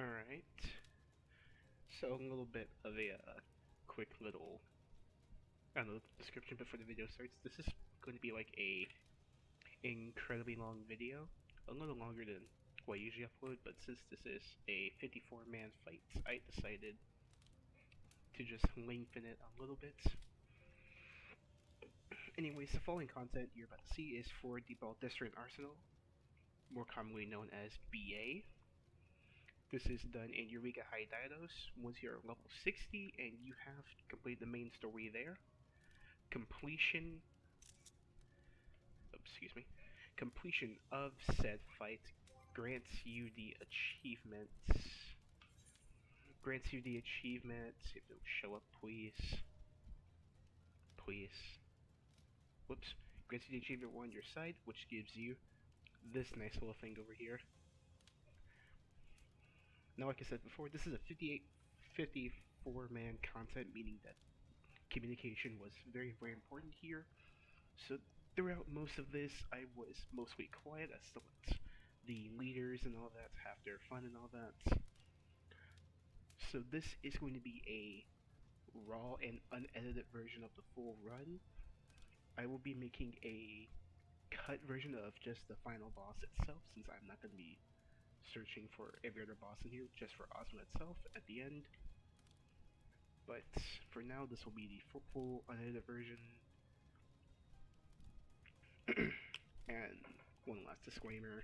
Alright, so a little bit of a quick little, I don't know, description before the video starts. This is going to be like a incredibly long video, a little longer than what I usually upload, but since this is a 54-man fight, I decided to just lengthen it a little bit. Anyways, the following content you're about to see is for the Baldesion Arsenal, more commonly known as BA. This is done in Eureka High Didos once you're level 60 and you have completed the main story there. Completion of said fight grants you the achievement. If it'll show up, please. Whoops. Grants you the achievement on your side, which gives you this nice little thing over here. Now, like I said before, this is a 54-man content, meaning that communication was very, very important here. So throughout most of this, I was mostly quiet as to let the leaders and all that have their fun and all that. So this is going to be a raw and unedited version of the full run. I will be making a cut version of just the final boss itself, since I'm not going to be searching for every other boss in here, just for Ozma itself at the end. But for now, this will be the full unedited version. And one last disclaimer,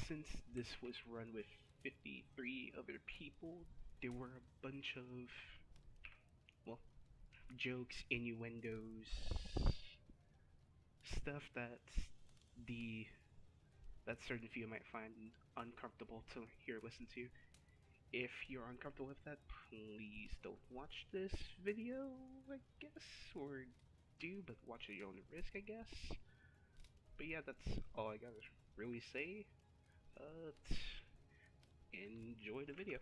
since this was run with 53 other people, there were a bunch of, well, jokes, innuendos, stuff that certain few might find uncomfortable to hear or listen to. If you're uncomfortable with that, please don't watch this video, I guess, or do, but watch at your own risk, I guess. But yeah, that's all I gotta really say. Enjoy the video.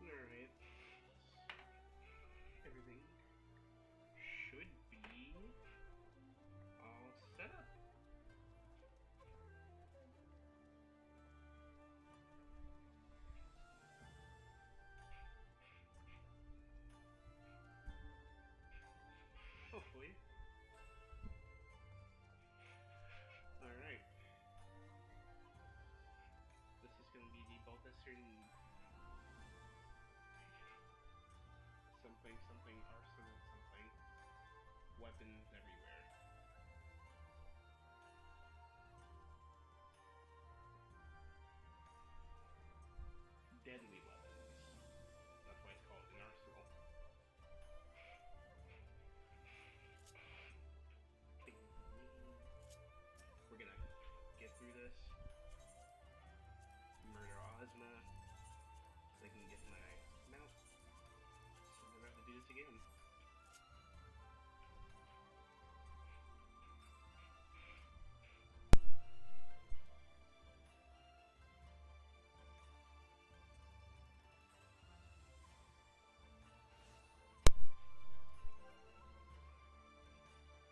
Alright. Everything should be all set up. Hopefully. Alright. This is going to be the Baldesion something arsenal something. Weapons everywhere. Deadly weapons. That's why it's called an arsenal. We're gonna get through this. I can get my mount. So we're about to do this again.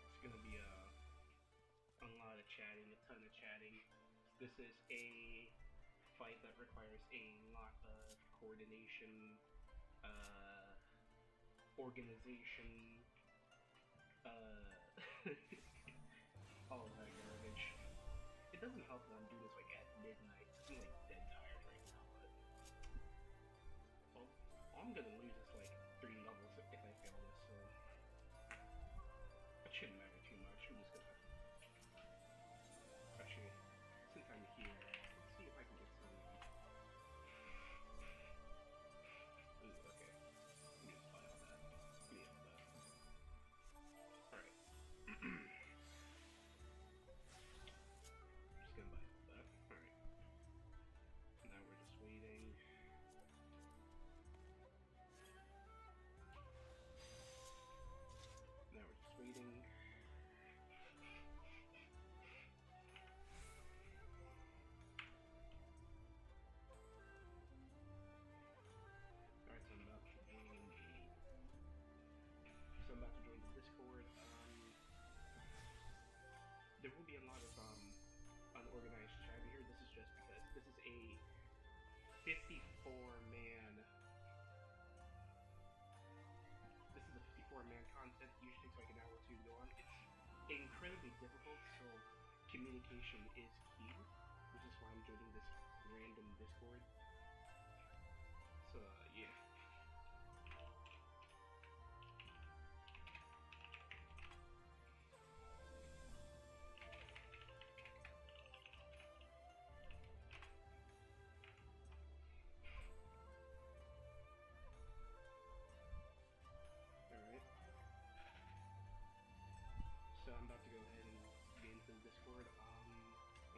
It's gonna be a lot of chatting, a ton of chatting. This is a fight that requires a lot of coordination, organization, all of that garbage. It doesn't help that I'm doing this like at midnight. I'm like dead tired right now, but well, all I'm gonna lose is like 3 levels if I fail this, so it shouldn't matter too much. I'm just gonna actually, since I'm here, let's see if I can get some. Ooh, okay. Let me apply all that. Give me all that. Alright. Just gonna buy all that. Alright. Now we're just waiting. Now we're just waiting. Alright, so I'm about to join the Discord. There will be a lot of unorganized chat here. This is just because this is a 54-man. This is a 54-man content. Usually takes like an hour or two to go on. It's incredibly difficult, so communication is key, which is why I'm joining this random Discord. So yeah. Alright. So I'm about to go ahead and get into the Discord. I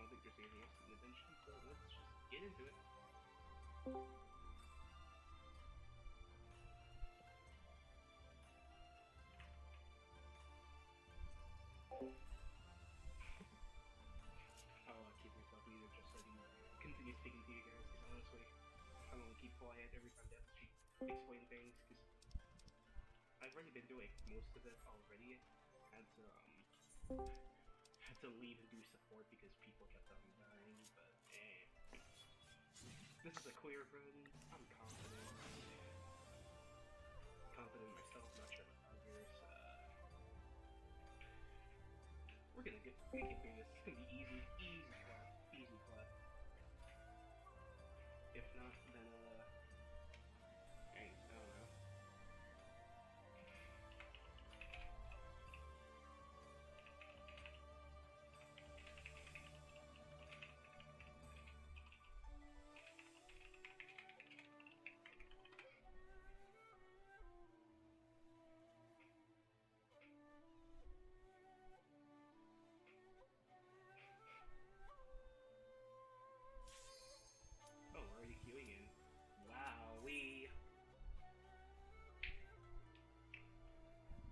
don't think there's anything else to mention, so let's just get into it. I'll keep myself muted just so I can continue speaking to you guys, because honestly, I want to keep quiet every time Death explain things, because I've already been doing most of it already. Had to leave and do support because people kept on dying, but this is a clear run. I'm confident. Confident in myself, not sure about others. We're gonna get through this. It's gonna be easy clap. If not, then I don't know. Oh, we're already queuing in. Wowee.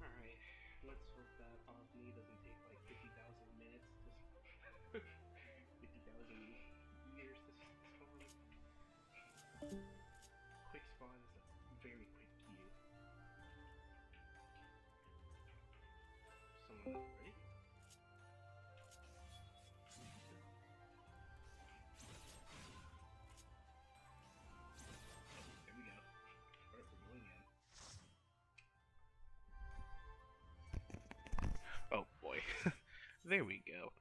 Alright, let's hope that off me doesn't take like 50,000 minutes to 50,000 years to spawn. Quick spawn is a very quick queue. Someone up, ready? There we go. Alright, we're going in. Oh boy. There we go.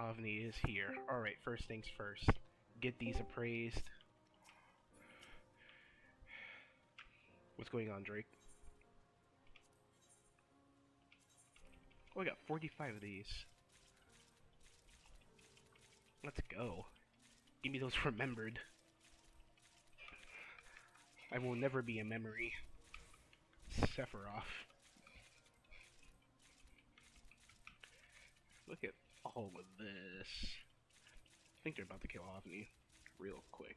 Avni is here. Alright, first things first. Get these appraised. What's going on, Drake? Oh, I got 45 of these. Let's go. Give me those remembered. I will never be a memory. Sephiroth. Look at all of this. I think they're about to kill Avni real quick.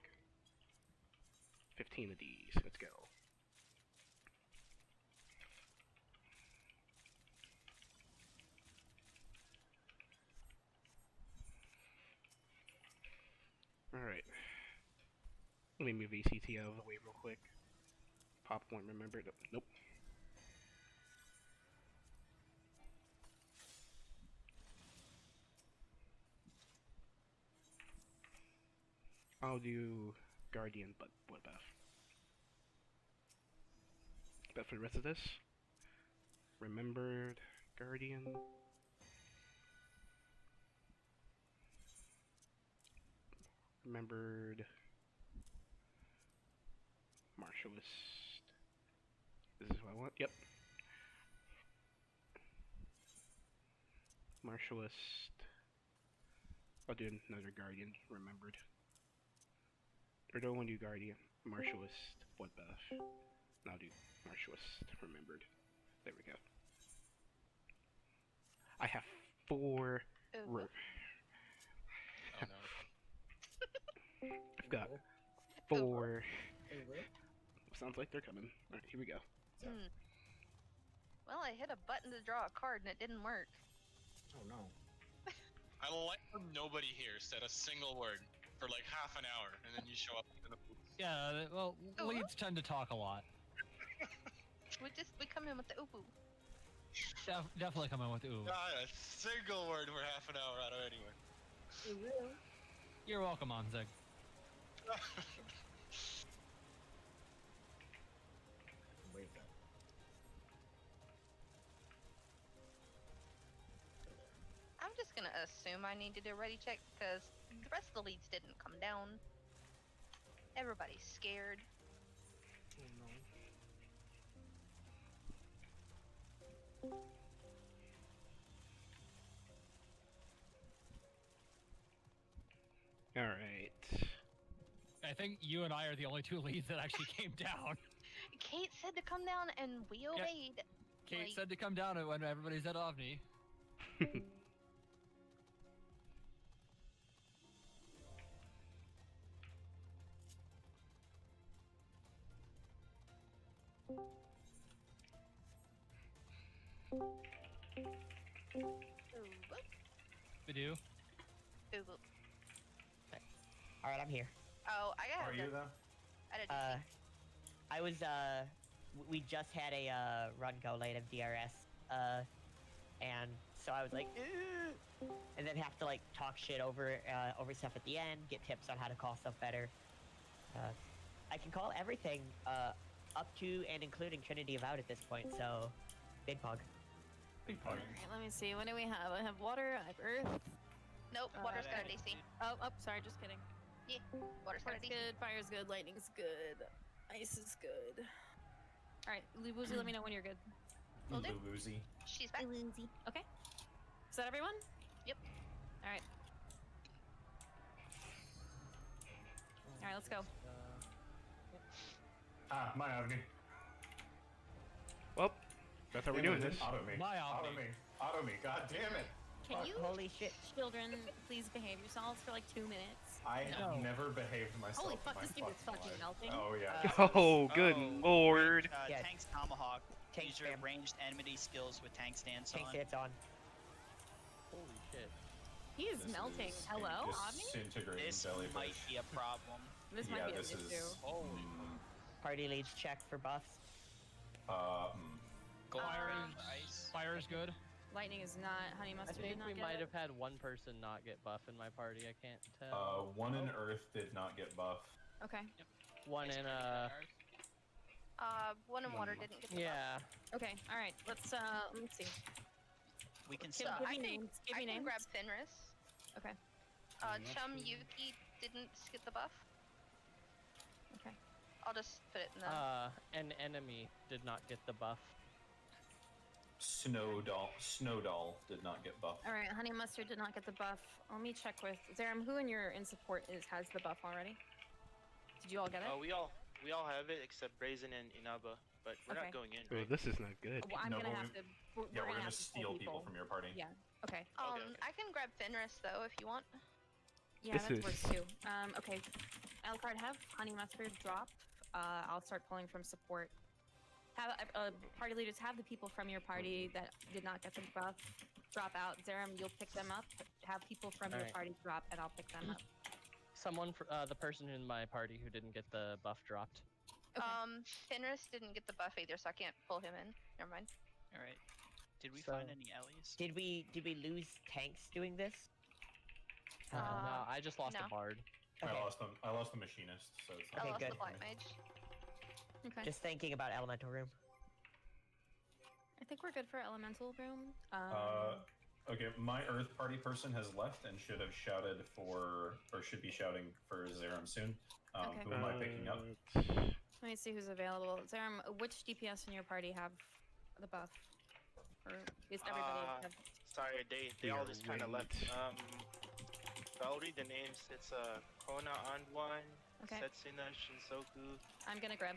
15 of these. Let's go. Alright. Let me move ACT out of the way real quick. Popcorn, remember? Nope. I'll do Guardian, but what buff? But for the rest of this, remembered Guardian. Remembered Martialist. This is what I want. Yep. Martialist. I'll do another Guardian. Remembered. Or do I want to do Guardian? Martialist. What buff? And I'll do Martialist. Remembered. There we go. I have 4. Oh no. I've got 4. Sounds like they're coming. Alright, here we go. Well, I hit a button to draw a card and it didn't work. Oh no. I like when nobody here said a single word for like half an hour, and then you show up in the booth. Yeah, well, leads tend to talk a lot. We come in with the ooh. Definitely come in with ooh. Not a single word for half an hour out of anyone. You're welcome, Onzig. Wait that. I'm just gonna assume I need to do a ready check because the rest of the leads didn't come down. Everybody's scared. Oh no. Alright. I think you and I are the only 2 leads that actually came down. Kate said to come down and we obeyed. Kate Like, said to come down when everybody's at Avni. Bidoo. Ooh. Alright, I'm here. Oh, I got. Are you though? I didn't. I was, we just had a, run go late of DRS, and so I was like, "Ugh," and then have to, like, talk shit over stuff at the end, get tips on how to call stuff better. I can call everything, up to and including Trinity of Out at this point, so, big pog. Big party. Alright, let me see. What do we have? I have water, I have earth. Nope. Water's got a DC. Oh, sorry, just kidding. Yeah. Water's got a Water's DC. good, fire's good, lightning's good, ice is good. Alright, Lubuzi, let me know when you're good. Will do. Woozy. She's back. Okay. Is that everyone? Yep. Alright. Alright, let's go. Ah, my Avni. Well, that's how we're doing this. Auto me. My Auto Avni. me. Auto me. God damn it. Can you, Holy shit. children, please behave yourselves for like 2 minutes? I have No. never behaved myself. Holy in fuck, my this game is fucking life. melting. Oh yeah. Oh, good lord. Yeah. Tank's Tomahawk. Tank Use your spam. ranged enmity skills with tank stance Tank on. stance on. Holy shit. He is This melting. is Hello, a Avni? disintegrating This jellyfish. might be a problem. This yeah, might be this an issue. is. Party leads check for buffs. Go Fire on is, ice. fire is good. Lightning is not. Honey I mustard think did not we get might it. have had one person not get buff in my party. I can't tell. One in Earth did not get buff. Okay. One in One in water didn't get the buff. yeah. Okay. All right. Let's see. We can Give, stop. give I me can- names. Give I me can names. grab Fenris. Okay. Chum Yuki didn't get the buff. Okay. I'll just put it in the. An enemy did not get the buff. Snowdoll did not get buff. All right. Honey mustard did not get the buff. Let me check with Zaram. Who in support has the buff already? Did you all get it? We all have it except Brazen and Inaba. but we're Okay. not going in. Oh, Right? this is not good. Well, I'm No, gonna but have to. We're Yeah, we're gonna gonna have to pull steal people from your party. Yeah. Okay. Okay. I can grab Fenris though if you want. Yeah, This that is- works too. Okay. Alucard, have Honey Mustard drop. I'll start pulling from support. Have party leaders have the people from your party that did not get the buff drop out. Zerum, you'll pick them up. Have people from your Alright. party drop, and I'll pick them up. Someone, the person in my party who didn't get the buff dropped. Okay. Fenris didn't get the buff either, so I can't pull him in. Never mind. All right. Did we So- find any Ellies? Did we lose tanks doing this? No, I just lost no. a bard. Okay. I lost the machinist, so it's I not Okay, lost good. the Blight Mage. Okay. Just thinking about elemental room. I think we're good for elemental room. Okay, my Earth party person has left and should have shouted for, or should be shouting for Zerum soon. Okay. Who am I picking up? Let me see who's available. Zerum, which DPS in your party have the buff? Or is everybody? have... Sorry, they all just kind of left. I'll read the names. It's Kona Anduan, Okay. Setsuna Shinsoku, I'm gonna grab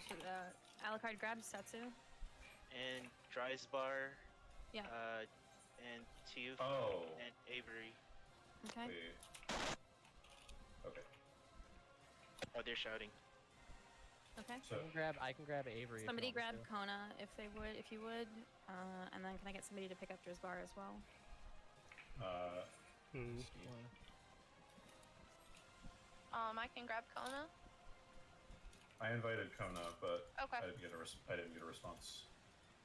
Alucard. Grab Setsu. and Dryzbar. Yeah. And Tiuf Oh. and Avery. Okay. Wait. Okay. Oh, they're shouting. Okay. So I can grab Avery. if you Somebody want me grab to. Kona if you would. And then can I get somebody to pick up Drizbar as well? Hmm. I can grab Kona. I invited Kona, but Okay. I didn't get a response.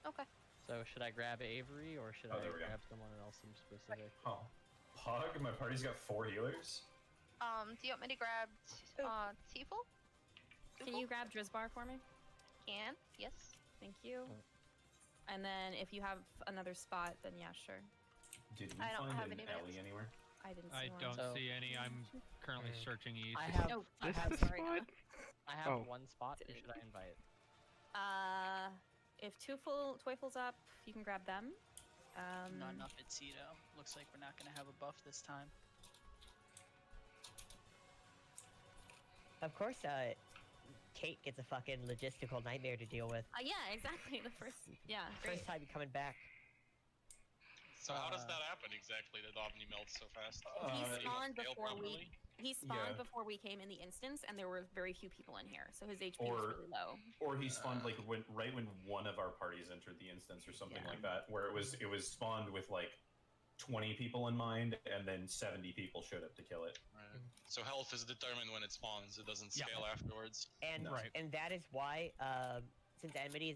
Okay. So should I grab Avery or should Oh, I there we go. grab someone else in specific? Oh, Pog, my party's got 4 healers. Do you want me to grab Tiefel? Can you grab Drizbar for me? Can. Yes. Thank you. And then if you have another spot, then yeah, sure. Did we I don't find have an any alley minutes. anywhere? I didn't see I one. don't So- see any. I'm currently searching east. I have Oh, I This have, is sorry. spot? I have Oh. one spot. Who should I invite? If Twyfel's up, you can grab them. Not enough at Cedo. Looks like we're not gonna have a buff this time. Of course, Kate gets a fucking logistical nightmare to deal with. Yeah, exactly. The first. Yeah, great. First time coming back. So how does that happen exactly? That Omni melts so fast? He Uh, spawned Scale before properly? he spawned Yeah. before we came in the instance, and there were very few people in here, so his HP Or- was really low. Or he spawned like right when one of our parties entered the instance or something Yeah. like that, where it was spawned with like 20 people in mind, and then 70 people showed up to kill it. Right. So health is determined when it spawns. It doesn't Yeah. scale afterwards. And Right. and that is why, since enmity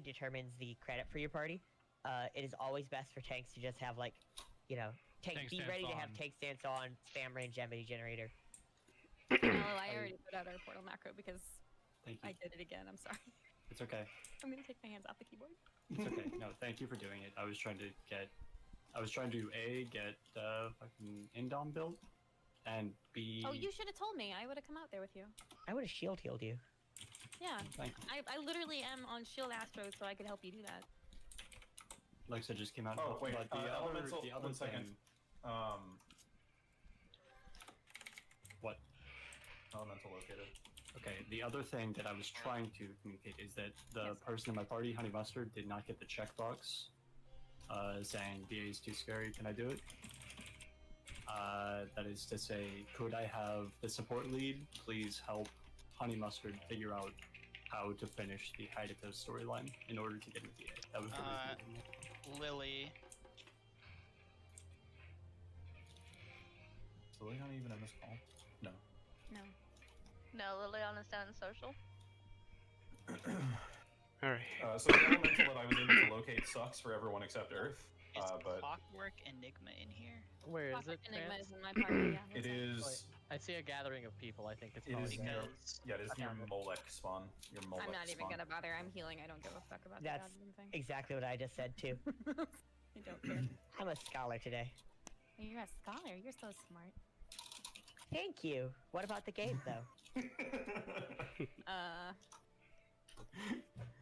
determines the credit for your party, it is always best for tanks to just have like, Tank be stance ready to have on. tank stance on, spam range enmity generator. No, I already put out our portal macro because Thank you. I did it again. I'm sorry. It's okay. I'm gonna take my hands off the keyboard. It's okay. No, thank you for doing it. I was trying to get fucking Indom built, and B. Oh, you should have told me. I would have come out there with you. I would have shield healed you. Yeah, Thank you. I literally am on Shield Astro, so I could help you do that. Lexa just came out. Oh wait, but the elemental. the other One second. thing. What? Elemental located. Okay, the other thing that I was trying to communicate is that the Yes. person in my party, Honey Mustard, did not get the checkbox saying VA is too scary, can I do it? That is to say, could I have the support lead please help Honey Mustard figure out how to finish the Hayato storyline in order to get a VA? That was the reason I didn't get it. Lily. Is Liliana even in this call? No. No. No, Liliana's down in social. Alright. So the elemental that I was able to locate sucks for everyone except Earth. Is But Clockwork Enigma in here? Where is Clockwork it? Enigma Vance? is in my party. Yeah. it that's is. I see a gathering of people. I think it's It probably is near- Because Yeah, it is near Okay. Molech spawn. Your it. Molech I'm not even spawn. gonna bother. I'm healing. I don't give a fuck about That's the goddamn thing. exactly what I just said too. I don't care. I'm a scholar today. You're a scholar. You're so smart. Thank you. What about the game though?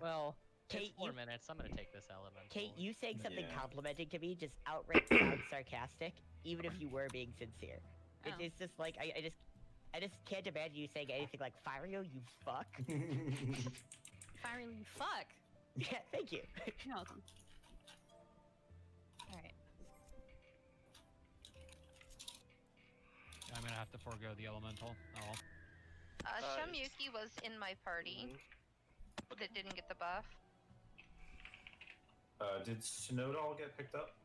Well, Kate, it's 4 you- minutes. I'm gonna take this element. Kate, you saying something Yeah. complimenting to me just outright sounds sarcastic, even if you were being sincere. Oh. It's just like I just can't imagine you saying anything like "Fario, you fuck." Fiery lead. Fuck. Yeah, thank you. You're welcome. All right. I'm gonna have to forego the elemental. Oh. Shamyuki was in my party that didn't get the buff. Did Snowdoll get picked up?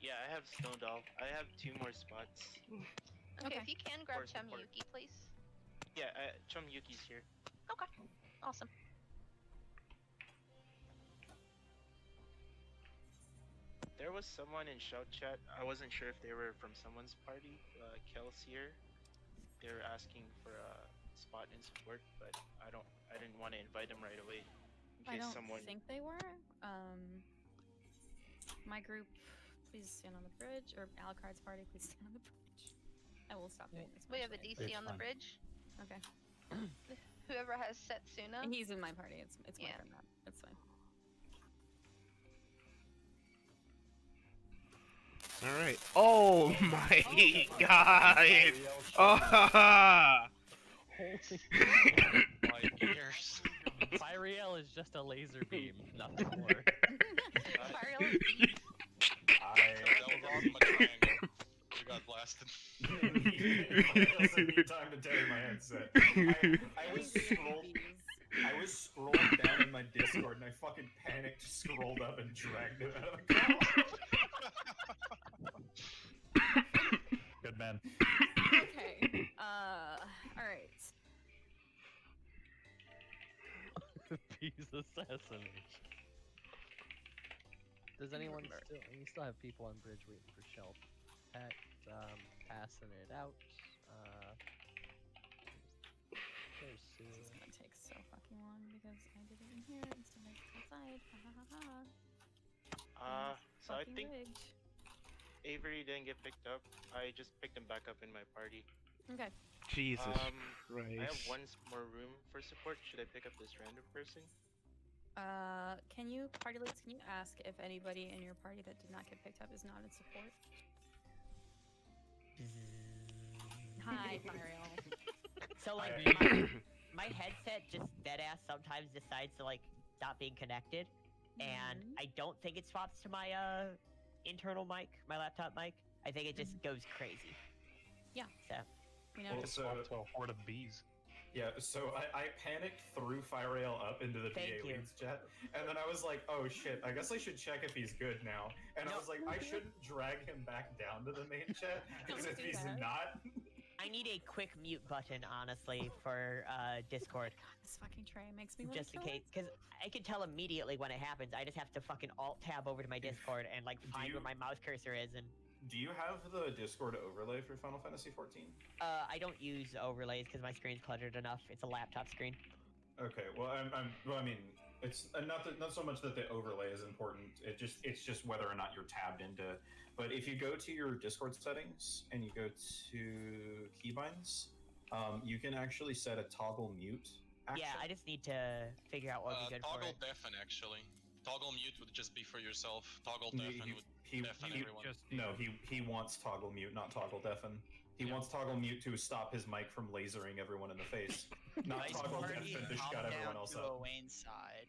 Yeah, I have Snowdoll. I have 2 more spots. Okay, if you can grab For support. Shamyuki, please. Yeah, Yuki's here. Okay, awesome. There was someone in shout chat. I wasn't sure if they were from someone's party. Kelsier. They were asking for a spot in support, but I didn't want to invite them right away in I case don't someone. think they were. My group, please stand on the bridge, or Alucard's party, please stand on the bridge. I will stop doing this. We have a eventually. DC on the bridge. Okay. Whoever has Setsuna. He's in my party. It's my Yeah. friend Matt. It's fine. All right. Oh my god. Oh. My ears. Pyriel is just a laser beam, nothing more. Pyriel is beef. That was off my triangle. We got blasted. It doesn't need time to tell my headset. I was scrolling down in my Discord and I fucking panicked, scrolled up, and dragged it out of the call. Good man. Okay. All right. Peace assassination. Does anyone still? We still have people on bridge waiting for shell protect. Passing it out. There's This is Sue. gonna take so fucking long because I did it in here instead of outside. Ha ha ha ha. So I Fucking think ridge. Avery didn't get picked up. I just picked him back up in my party. Okay. Jesus I have Christ. 1 more room for support. Should I pick up this random person? Can you party leads? Can you ask if anybody in your party that did not get picked up is not in support? Hi, Mario. So like my headset just deadass sometimes decides to like stop being connected, and I don't think it swaps to my internal mic, my laptop mic. I think it just goes crazy. Yeah. So. You know, Also, To a horde of bees. yeah, so I panicked, threw Firerail up into the Thank PA you. leads chat, and then I was like, oh shit, I guess I should check if he's good now. And I No. was like, I shouldn't drag him back down to the main chat, because Don't if do he's that. not... I need a quick mute button, honestly, for Discord, this fucking tray makes me want just in case, because I can tell immediately when it happens. I just have to fucking alt tab over to my Discord and like find where my mouse cursor is, and Do you have the Discord overlay for Final Fantasy XIV? I don't use overlays because my screen's cluttered enough. It's a laptop screen. Okay, well, well, I mean, it's not so much that the overlay is important. It's just whether or not you're tabbed into. But if you go to your Discord settings and you go to keybinds, you can actually set a toggle mute action. Yeah, I just need to figure out what would be good for Toggle it. deafen, actually. Toggle mute would just be for yourself. Toggle deafen would deafen everyone. He wants toggle mute, not toggle deafen. He wants toggle mute to stop his mic from lasering everyone in the face, not Ice toggle party deafen to hop shut down everyone else to up. Wayne's side.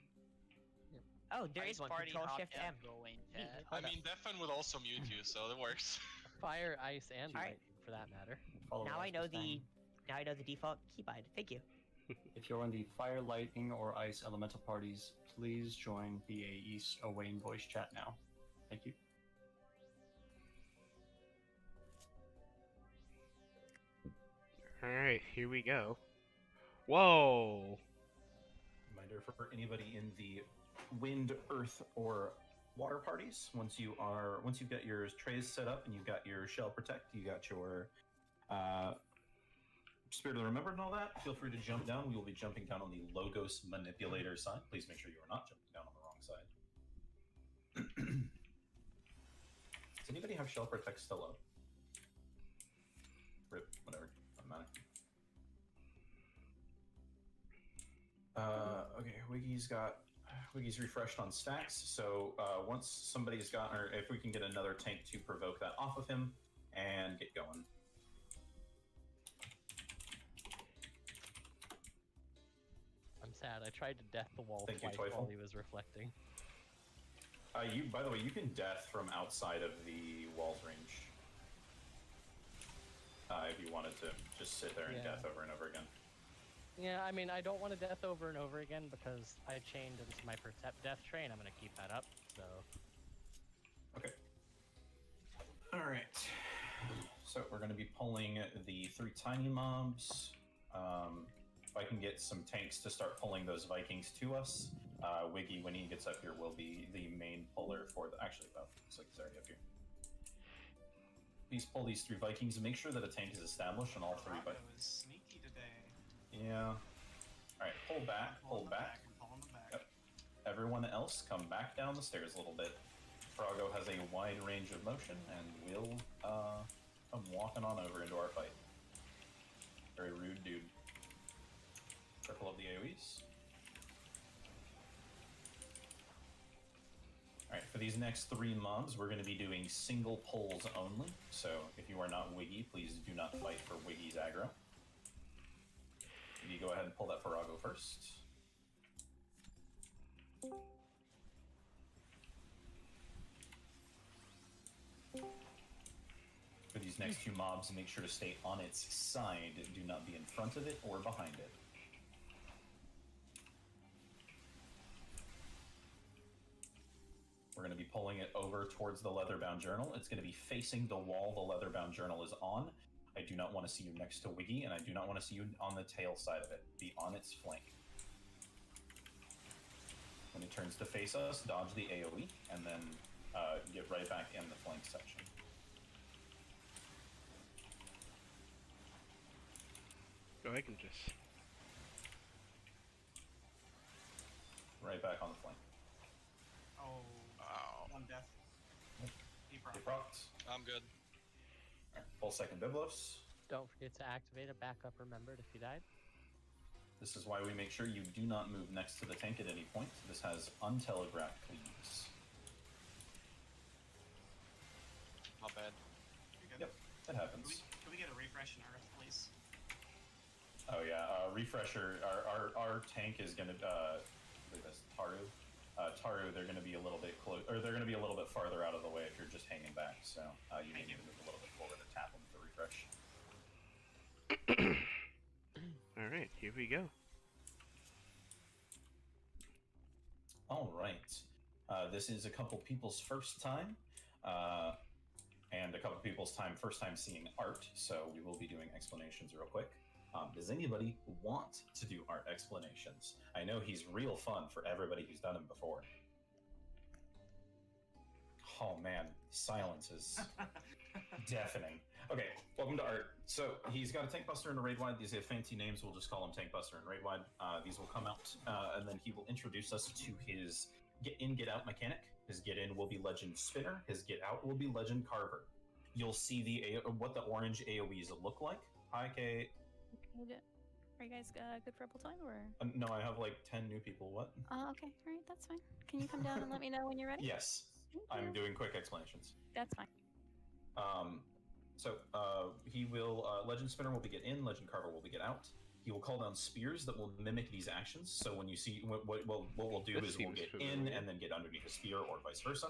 Oh, there Ice is one. party Control hop Shift down M. to Wayne's Neat. head. I mean, deafen would also mute you, so it works. Fire, ice, and Alright. lightning, for that matter. Follow Now us I know this time. the default keybind. Thank you. If you're in the Fire, Lightning, or Ice elemental parties, please join BA East Owain voice chat now. Thank you. Alright, here we go. Whoa! Reminder for anybody in the wind, earth, or water parties. Once you've got your trays set up and you've got your shell protect, you got your Spirit of the Remembered and all that, feel free to jump down. We will be jumping down on the Logos Manipulator side. Please make sure you are not jumping down on the wrong side. Does anybody have shell protect still up? Rip, whatever. Automatic. Okay, Wiggy's refreshed on stacks, so once somebody's got, or if we can get another tank to provoke that off of him and get going. tried to death the wall Thank you, twice while Teufel. he was reflecting. By the way, you can death from outside of the wall's range. If you wanted to just sit there and Yeah. death over and over again. Yeah, I mean, I don't want to death over and over again because I chained into my Percept death tray, and I'm going to keep that up, so... Okay. Alright. So we're going to be pulling the 3 tiny mobs. If I can get some tanks to start pulling those Vikings to us, Wiggy, when he gets up here, will be the main puller for the... Actually, looks like he's already up here. Please pull these 3 Vikings and make sure that a tank is established on all 3 Rocco Vikings. is sneaky today. Yeah. Alright, pull back, pull back. Yep. Everyone else, come back down the stairs a little bit. Froggo has a wide range of motion and will come walking on over into our fight. Very rude dude. Triple of the AoEs. Alright, for these next 3 mobs, we're going to be doing single pulls only. So if you are not Wiggy, please do not fight for Wiggy's aggro. You go ahead and pull that Farrago first. For these next 2 mobs, make sure to stay on its side. Do not be in front of it or behind it. We're going to be pulling it over towards the leather-bound journal. It's going to be facing the wall the leather-bound journal is on. I do not want to see you next to Wiggy, and I do not want to see you on the tail side of it. Be on its flank. When it turns to face us, dodge the AoE, and then get right back in the flank section. Oh, I can just... Right back on the flank. Oh, Wow. 1 death. He Get procced. I'm good. Alright, full second Biblos. Don't forget to activate a backup remembered if you died. This is why we make sure you do not move next to the tank at any point. This has untelegraphed cleaves. Not bad. Yep, that happens. Can we get a refresh in Earth, please? Oh yeah, refresher. Our tank is gonna. I believe that's Taru. Taru, they're gonna be a little bit close, or they're gonna be a little bit farther out of the way if you're just hanging back. So you need to move a little bit forward to tap them with the refresh. Alright, here we go. All right. This is a couple people's first time, and a couple people's first time seeing art. So we will be doing explanations real quick. Does anybody want to do art explanations? I know he's real fun for everybody who's done him before. Oh man, silence is deafening. Okay, welcome to art. So he's got a Tank Buster and a Raid Wide. These have fancy names. We'll just call him Tank Buster and Raid Wide. These will come out, and then he will introduce us to his get in, get out mechanic. His get in will be Legend Spinner. His get out will be Legend Carver. You'll see what the orange AoEs look like. Hi, Kate. Are you guys good for a time, or? No, I have like 10 new people. What? Okay, all right, that's fine. Can you come down and let me know when you're ready? Yes, I'm doing quick explanations. That's fine. So he will Legend Spinner will be get in, Legend Carver will be get out. He will call down spears that will mimic these actions. So when you see what we'll do is we'll get in and then get underneath a spear, or vice versa.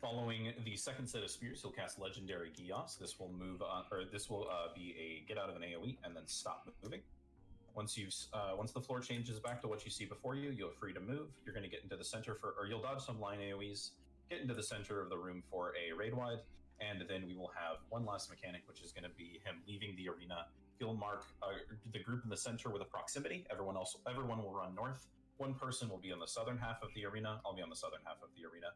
Following the second set of spears, he'll cast Legendary Gios. This will move, this will be a get out of an AoE and then stop moving. Once the floor changes back to what you see before you, you're free to move. You're going to get into the center or you'll dodge some line AoEs, get into the center of the room for a raid wide, and then we will have one last mechanic, which is going to be him leaving the arena. He'll mark the group in the center with a proximity. Everyone will run north. One person will be on the southern half of the arena. I'll be on the southern half of the arena.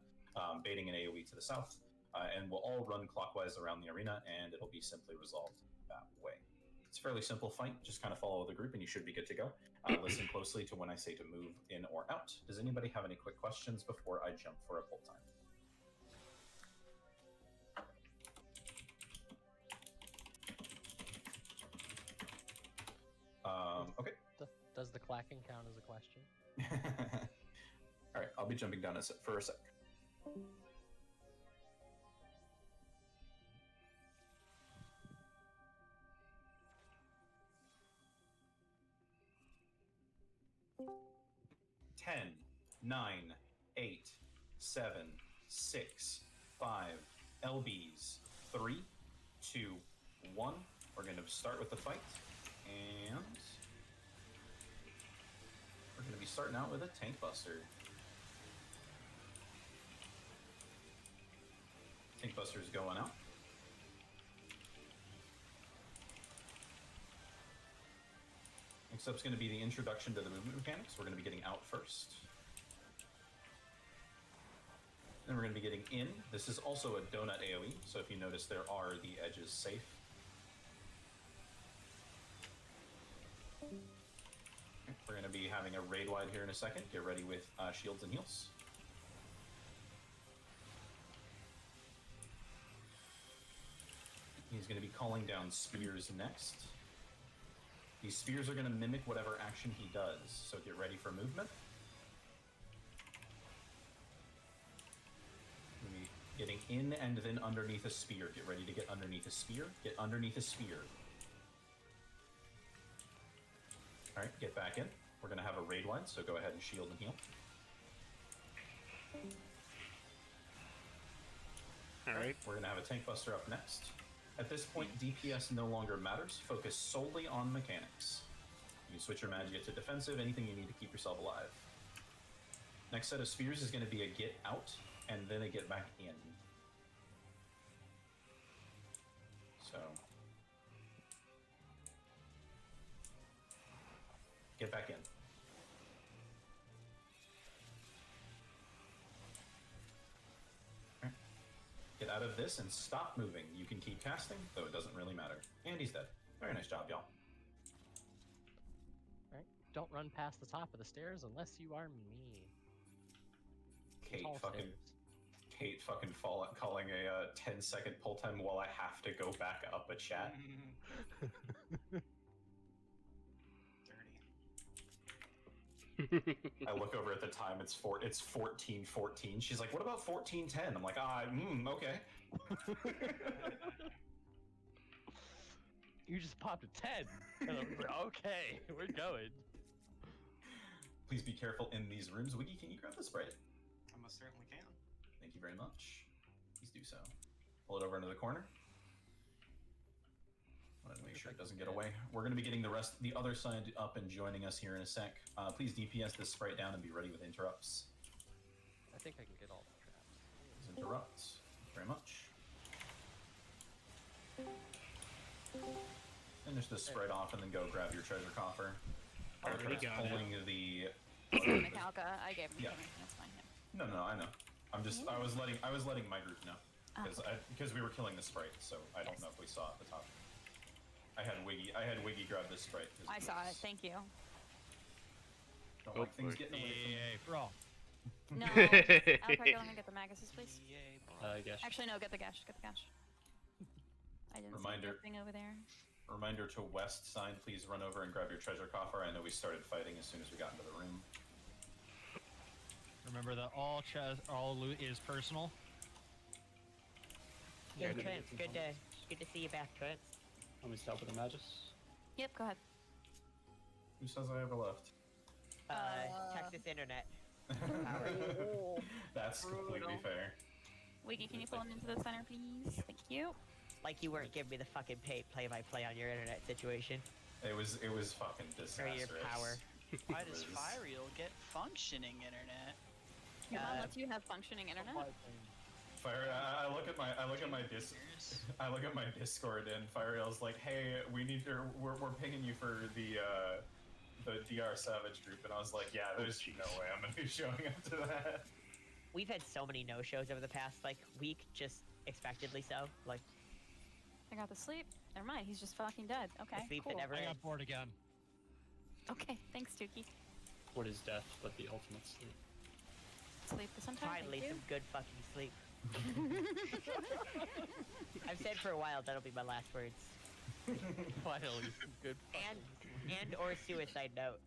Baiting an AoE to the south, and we'll all run clockwise around the arena, and it'll be simply resolved that way. It's a fairly simple fight. Just kind of follow the group, and you should be good to go. Listen closely to when I say to move in or out. Does anybody have any quick questions before I jump for a pull time? Okay. Does the clacking count as a question? All right, I'll be jumping down for a sec. 10, 9, 8, 7, 6, 5, LBs, 3, 2, 1. We're going to start with the fight, and we're going to be starting out with a Tank Buster. Tank Buster's going out. Next up's going to be the introduction to the movement mechanics. We're going to be getting out first. Then we're going to be getting in. This is also a donut AoE, so if you notice, there are the edges safe. We're going to be having a raid wide here in a second. Get ready with shields and heals. He's going to be calling down spears next. These spears are going to mimic whatever action he does, so get ready for movement. We're going to be getting in and then underneath a spear. Get ready to get underneath a spear. Get underneath a spear. Alright, get back in. We're going to have a raid line, so go ahead and shield and heal. Alright. We're going to have a Tank Buster up next. At this point, DPS no longer matters. Focus solely on mechanics. You can switch your Magia to defensive, anything you need to keep yourself alive. Next set of spears is going to be a get out, and then a get back in. So... get back in. Get out of this and stop moving. You can keep casting, though it doesn't really matter. And he's dead. Very nice job, y'all. Alright, don't run past the top of the stairs unless you are me. Kate Tall fucking, stairs. calling a 10-second pull time while I have to go back up a chat. I look over at the time. It's 14:14. She's like, "What about 14:10?" I'm like, okay." You just popped a 10. And I'm like, okay, we're going. Please be careful in these rooms. Wiggy, can you grab the Sprite? I most certainly can. Thank you very much. Please do so. Pull it over into the corner. I want to make sure it doesn't get away. We're going to be getting the other side up and joining us here in a sec. Please DPS this Sprite down and be ready with interrupts. I think I can get all the traps. Please interrupt. Thank you very much. Finish this Sprite off and then go grab your treasure coffer. Already got it. Pulling the... Metallica, I gave him. Yeah. That's fine. Yeah. No, I know. I was letting my group know because we were killing the Sprite, so I don't know if we saw it at the top. I had Wiggy grab this Sprite. I saw it. Thank you. Don't like things getting away from me. Yay, bro. No, I'll try going and get the Maguses, please. Gash. Actually, no, get the gash. Get the gash. I didn't Reminder. see anything over there. Reminder to west side, please run over and grab your treasure coffer. I know we started fighting as soon as we got into the room. Remember that all loot is personal. Yeah, Trent, good to see you back, Trent. Want me to start with the Magus? Yep, go ahead. Who says I ever left? Texas internet. That's completely fair. Wiggy, can you pull him into the center, please? Thank you. Like you weren't giving me the fucking play-by-play on your internet situation. It was fucking disastrous. For your power. Why does Firial get functioning internet? Your mom lets you have functioning internet? Fire! I look at my Discord and Fireal's like, "Hey, we're pinging you for the DR Savage group," and I was like, "Yeah, there's no way I'm gonna be showing up to that." We've had so many no-shows over the past week, just expectedly so. Like, I got the sleep. Never mind, he's just fucking dead. Okay, sleep cool. that never I ends. got bored again. Okay, thanks, Tuki. What is death but the ultimate sleep? Sleep this sometime. Finally, thank some good fucking sleep. I've said for a while that'll be my last words. Finally, some good. And or suicide note.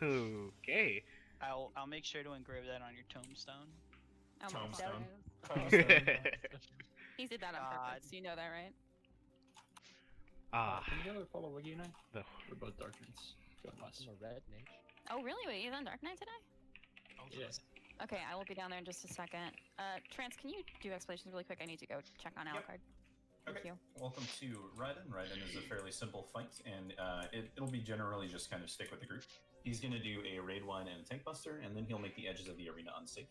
Okay. I'll make sure to engrave that on your tombstone. Oh, my Tombstone. He did that on purpose. You know that, right? Can you follow Wiggy and I? No. We're both Dark Knights. Going west. I'm a red mage. Oh, really? Wait, he's on Dark Knight today? Yes. Okay, I will be down there in just a second. Trance, can you do explanations really quick? I need to go check on Alucard. Thank Okay. you. Welcome to Ryden. Ryden is a fairly simple fight, and it'll be generally just kind of stick with the group. He's going to do a raid one and a tank buster, and then he'll make the edges of the arena unsafe.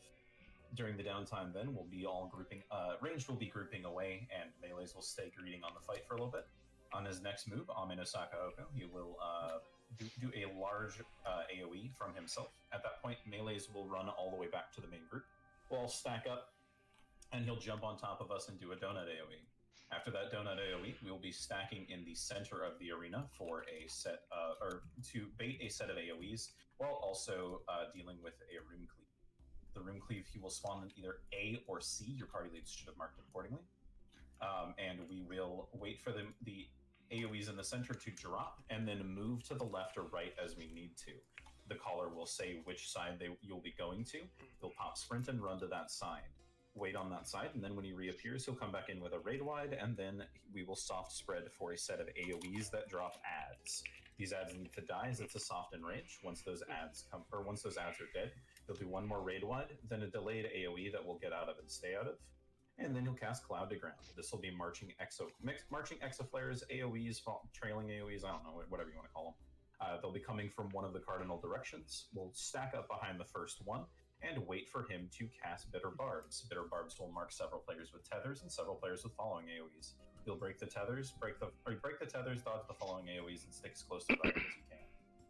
During the downtime, then we'll be all grouping. Ranged will be grouping away, and melees will stay greeting on the fight for a little bit. On his next move, Amino Sakaoko, he will do a large AoE from himself. At that point, melees will run all the way back to the main group. We'll all stack up, and he'll jump on top of us and do a donut AoE. After that donut AoE, we will be stacking in the center of the arena for a set, or to bait a set of AoEs, while also dealing with a room cleave. The room cleave, he will spawn in either A or C. Your party leads should have marked it accordingly. And we will wait for the AoEs in the center to drop, and then move to the left or right as we need to. The caller will say which side you'll be going to. He'll pop sprint and run to that side. Wait on that side, and then when he reappears, he'll come back in with a raid wide, and then we will soft spread for a set of AoEs that drop ads. These ads need to die as it's a soft enrage. Once those ads are dead, he'll do one more raid wide, then a delayed AoE that we'll get out of and stay out of, and then he'll cast Cloud to Ground. This will be marching exoflares, AoEs, trailing AoEs, I don't know, whatever you want to call them. They'll be coming from one of the cardinal directions. We'll stack up behind the first one and wait for him to cast Bitter Barbs. Bitter Barbs will mark several players with tethers and several players with following AoEs. He'll break the tethers, dodge the following AoEs, and stick as close to Ryden as you can.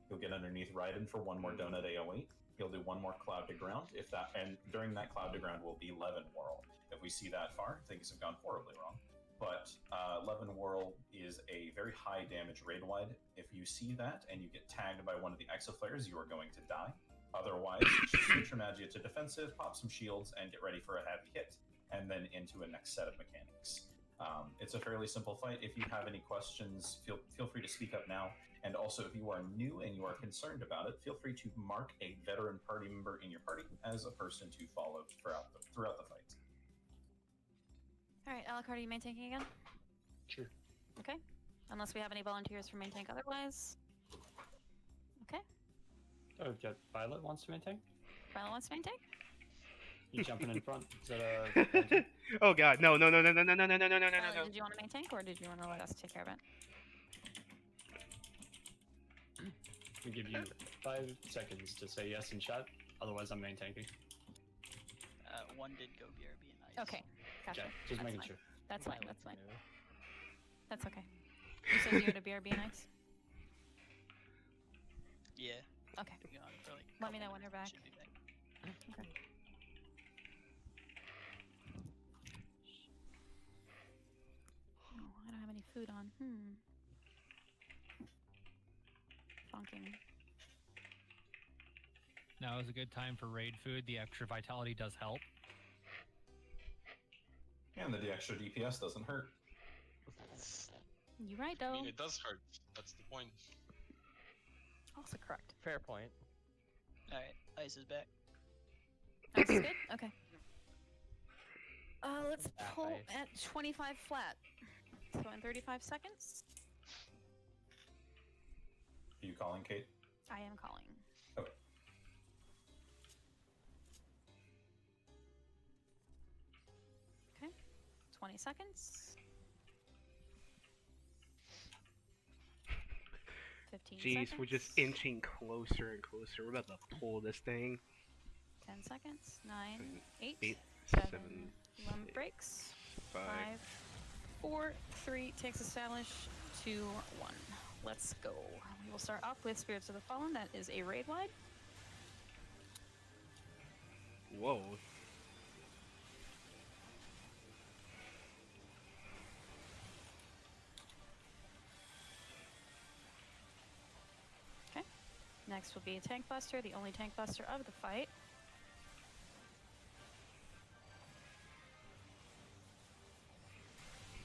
He'll get underneath Ryden for one more donut AoE. He'll do one more Cloud to Ground, and during that Cloud to Ground will be Levin Whirl. If we see that far, things have gone horribly wrong. But Levin Whirl is a very high damage raid wide. If you see that and you get tagged by one of the exoflares, you are going to die. Otherwise, just switch your magia to defensive, pop some shields, and get ready for a heavy hit, and then into a next set of mechanics. It's a fairly simple fight. If you have any questions, feel free to speak up now. And also, if you are new and you are concerned about it, feel free to mark a veteran party member in your party as a person to follow throughout the fight. All right, Alucard, are you main tanking again? Sure. Okay. Unless we have any volunteers for main tank otherwise. Okay. Oh, Violet wants to maintain? Violet wants to main tank? You jumping in front? Is that a... Oh god, no. Did you want to main tank, or did you want to let us take care of it? We give you 5 seconds to say yes in chat, otherwise I'm main tanking. One did go BRB and ice. Okay, gotcha. Okay, just That's making fine. sure. That's fine, that's fine. That's okay. You said you had a BRB and ice? Yeah. Okay. Be gone for like Let me couple know when you're minutes, back. should be back. Okay. Oh, I don't have any food on. Bonking. Now is a good time for raid food. The extra vitality does help. And the extra DPS doesn't hurt. You're right, I though. mean, it does hurt. That's the point. Also correct. Fair point. Alright, ice is back. Ice is good? Okay. Let's Back pull ice. at 25 flat. So in 35 seconds, Are you calling, Kate? I am calling. Okay. Okay. 20 seconds. 15 Jeez, seconds. we're just inching closer and closer. We're about to pull this thing. 10 seconds. 9, 8, 8, 7, 7, 1 breaks. 5. 4, 3, takes establish, 2, 1. Let's go. We will start off with Spirits of the Fallen. That is a raid wide. Whoa. Okay. Next will be a Tank Buster, the only Tank Buster of the fight.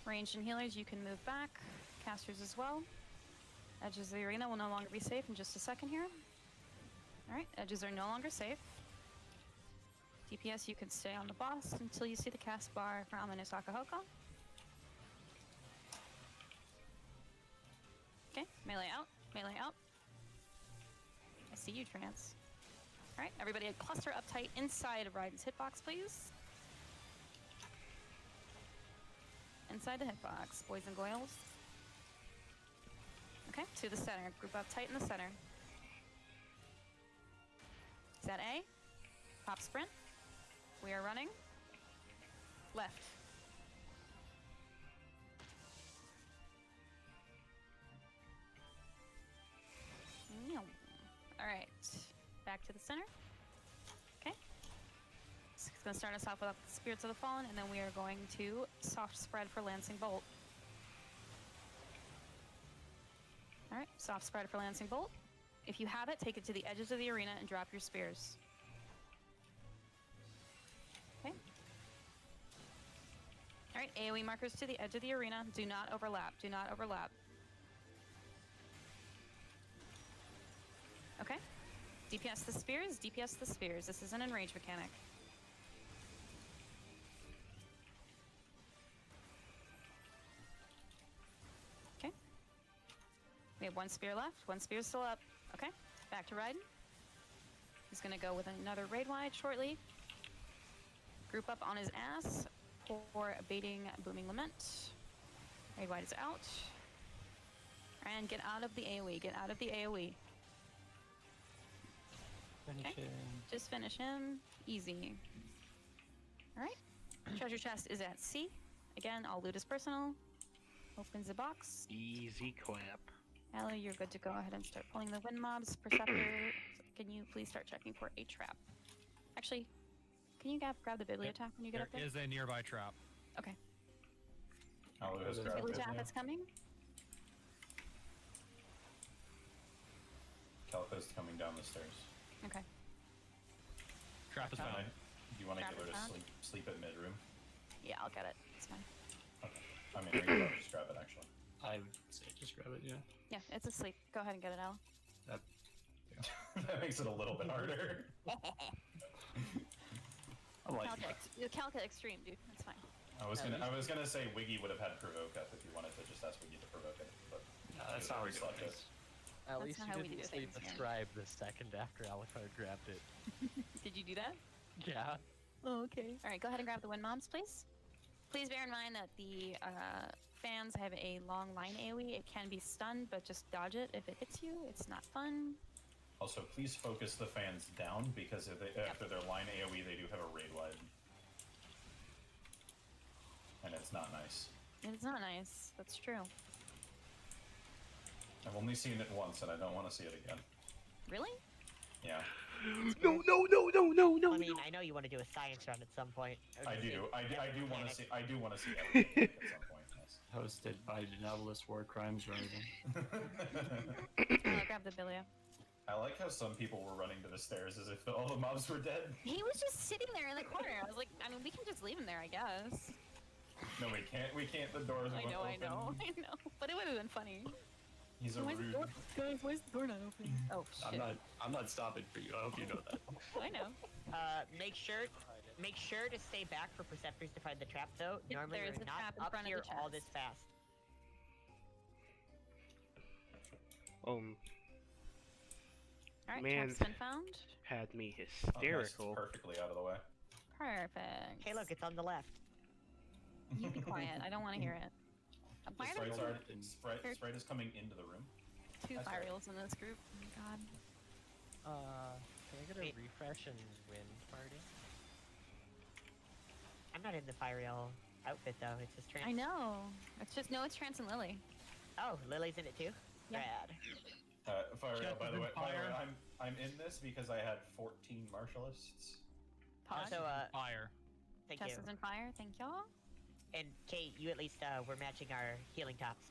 Ranged and healers, you can move back. Casters as well. Edges of the arena will no longer be safe in just a second here. Alright, edges are no longer safe. DPS, you can stay on the boss until you see the cast bar for Amino Sakaoko. Okay, melee out, melee out. I see you, Trance. All right, everybody, cluster up tight inside of Ryden's hitbox, please. Inside the hitbox, boys and goyles. Okay, to the center. Group up tight in the center. Is that A? Pop sprint. We are running. Left. All right, back to the center. Okay. It's going to start us off with Spirits of the Fallen, and then we are going to soft spread for Lancing Bolt. All right, soft spread for Lancing Bolt. If you have it, take it to the edges of the arena and drop your spears. Okay. All right, AoE markers to the edge of the arena. Do not overlap. Do not overlap. Okay. DPS the spears. DPS the spears. This is an enrage mechanic. Okay. We have one spear left. One spear still up. Okay. Back to Ryden. He's going to go with another raid wide shortly. Group up on his ass for baiting Booming Lament. Raid wide is out. And get out of the AoE. Get out of the AoE. Finish Okay. him. Just finish him. Easy. Alright. Treasure chest is at C. Again, all loot is personal. Opens the box. Easy clap. Allie, you're good to go ahead and start pulling the wind mobs. Perceptor, can you please start checking for a trap? Actually, can you grab the bibliotech when you get up there? There is a nearby trap. Okay. I'll just grab it. Bibliotech is coming. Calico's coming down the stairs. Okay. Trap is found. Do you want to Trap get her is to found? sleep at mid-room? Yeah, I'll get it. It's fine. Okay. I mean, we can probably just grab it, actually. I would say just grab it, yeah. Yeah, it's asleep. Go ahead and get it, Al. That, That makes it a little bit harder. I'm like, Calca Extreme, dude. That's fine. I was gonna say Wiggy would have had provoke up if you wanted to just ask Wiggy to provoke it, but that's not how we do slept it. At That's least not you how we didn't do sleep things, the man. scribe the second after Alucard grabbed it. Did you do that? Yeah. Oh, okay. All right, go ahead and grab the wind mobs, please. Please bear in mind that the fans have a long line AoE. It can be stunned, but just dodge it if it hits you. It's not fun. Also, please focus the fans down because if after their line AoE, they do have a raid wide, and it's not nice. It's not nice. That's true. I've only seen it once, and I don't want to see it again. Really? Yeah, No, no, no, no, no, no. I mean, I know you want to do a science run at some point. I do. I do want to mechanic. see. I do want to see everything at some point. Yes. hosted by Benevolous War Crimes Ryden. I'll grab the bilia. I like how some people were running to the stairs as if all the mobs were dead. He was just sitting there in the corner. I was like, I mean, we can just leave him there, I guess. No, we can't. We can't. The doors I won't know, I open. know, I know. But it would have been funny. He's a Why is the rude. door, guys, why is the door not open? Oh shit. I'm not stopping for you. I hope you know that. I know. Make sure to stay back for Perceptors to find the trap, though. Yep, Normally there is we're a trap not in up front of here the all chest. this fast. Alright, Man. trap's been found. Had me Oh, nice, it's hysterical. perfectly out of the way. Perfect. Hey, look, it's on the left. You be quiet. I don't want to hear it. Why are there Sprite is coming into the room. two That's fire right. reels in this group? Oh my god. Can I get a refresh and wind party? I'm not in the fire rail outfit, though. It's just trans. I know. It's just, no, it's Trance and Lily. Oh, Lily's in it, too? Yeah. Rad. Fire Check by the with way, fire. I'm in this because I had 14 martialists. Pod. So, Fire. thank Chest you. is on fire. Thank y'all. And Kate, you at least were matching our healing tops.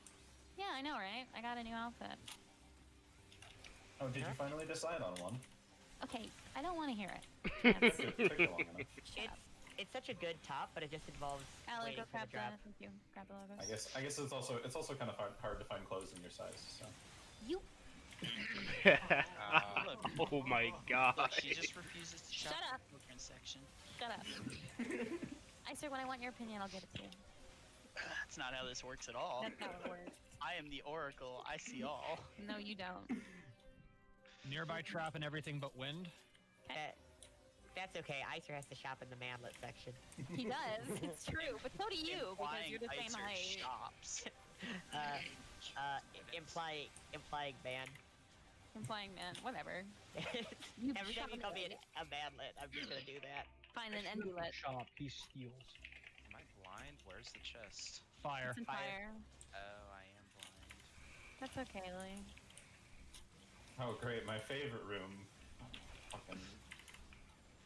Yeah, I know, right? I got a new outfit. Oh, did you finally decide on one? Okay, I don't want to hear it. Took you long enough. It's such a good top, but it just involves Allie, waiting go for grab the drop. Thank you. Grab the logos. I guess it's also kind of hard to find clothes in your size. So. You. Oh my god. Look, she just refuses to shop Shut in up. the children's section. Shut up. I said when I want your opinion, I'll give it to you. That's not how this works at all. That's how it works. I am the Oracle. I see all. No, you don't. Nearby trap and everything but wind. That's okay. Icer has to shop in the manlet section. He does. It's true, but so do you because you're the same Icer height. shops. Implying man. Implying man, whatever. Every time you call me a manlet, I'm just gonna do that. Fine, an endulet. Shop, he steals. Am I blind? Where's the chest? Fire. It's in fire. Oh, I am blind. That's okay, Lee. Oh, great! My favorite room. Fucking.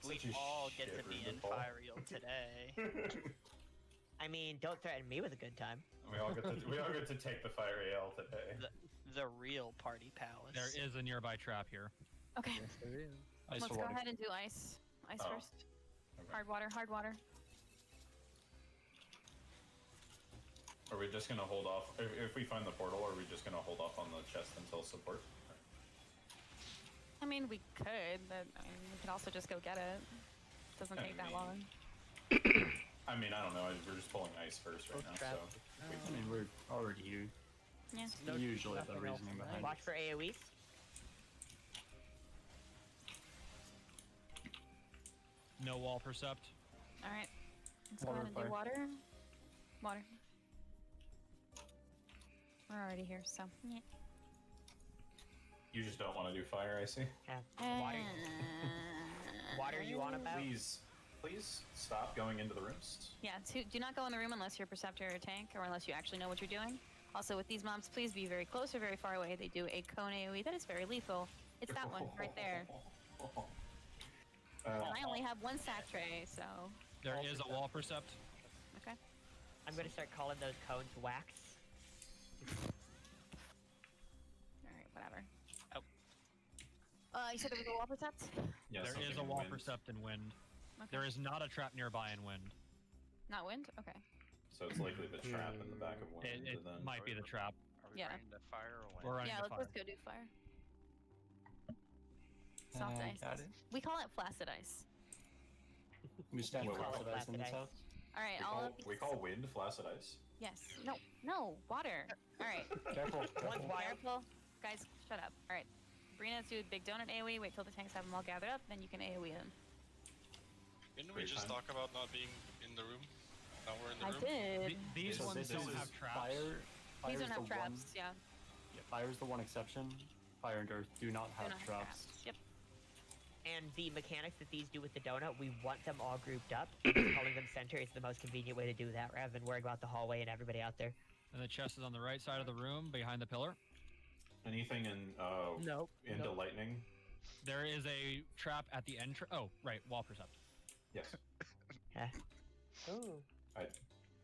We such a all get shit to be room in fall. Fire Eel today. I mean, don't threaten me with a good time. We all get to take the fire AL today. The real party palace. There is a nearby trap here. Okay. Yes, there is. Ice Let's or go water? ahead and do ice. Ice Oh. first. Okay. Hard water, hard water. Are we just gonna hold off if we find the portal? Are we just gonna hold off on the chest until support? I mean, we could, but I mean, we could also just go get it. Doesn't take that long. I mean, I don't know. We're just pulling ice first right now, so. I mean, we're already here. Yeah. Usually the nothing else reasoning tonight. behind Watch for AoEs. No wall percept. All right. Let's go Water, ahead and do fire. water. Water. We're already here, so yeah. You just don't want to do fire, I see. Water. Water you on about? Please stop going into the rooms. Yeah, do not go in the room unless you're a Perceptor or a tank, or unless you actually know what you're doing. Also, with these mobs, please be very close or very far away. They do a cone AoE that is very lethal. It's that one right there. And I only have one sack tray, so. There is a wall percept. Okay. I'm gonna start calling those cones wax. Alright, whatever. Oh. You said there was a wall percept? Yeah, There is something a wall wind. percept in wind. Okay. There is not a trap nearby in wind. Not wind? Okay. So it's likely the trap in the back of one. It and then might be the trap. Are we Yeah. running to fire or We're wind? running Yeah, to let's fire. just go do fire. Soft ice. Got it. We call it flaccid ice. We stand Well, flaccid well, ice in this flaccid house. Alright, We call wind flaccid ice. Yes. No, water. Alright. Careful. One's wild. Careful. Guys, shut up. Alright. Brina's do big donut AoE, wait till the tanks have them all gathered up, then you can AoE them. Didn't we Great just time. talk about not being in the room? Now we're in the I room? did. These So ones this don't is have traps. Fire. These Fire's don't have the traps, one, yeah. Yeah, fire is the one exception. Fire and earth do not They have don't have traps. Yep. And the mechanics that these do with the donut, we want them all grouped up. Because calling them center is the most convenient way to do that, rather than worrying about the hallway and everybody out there. And the chest is on the right side of the room, behind the pillar. Anything in Nope. into nope. lightning? There is a trap at the entrance. Oh, right, wall percept. Yes. Ooh. I,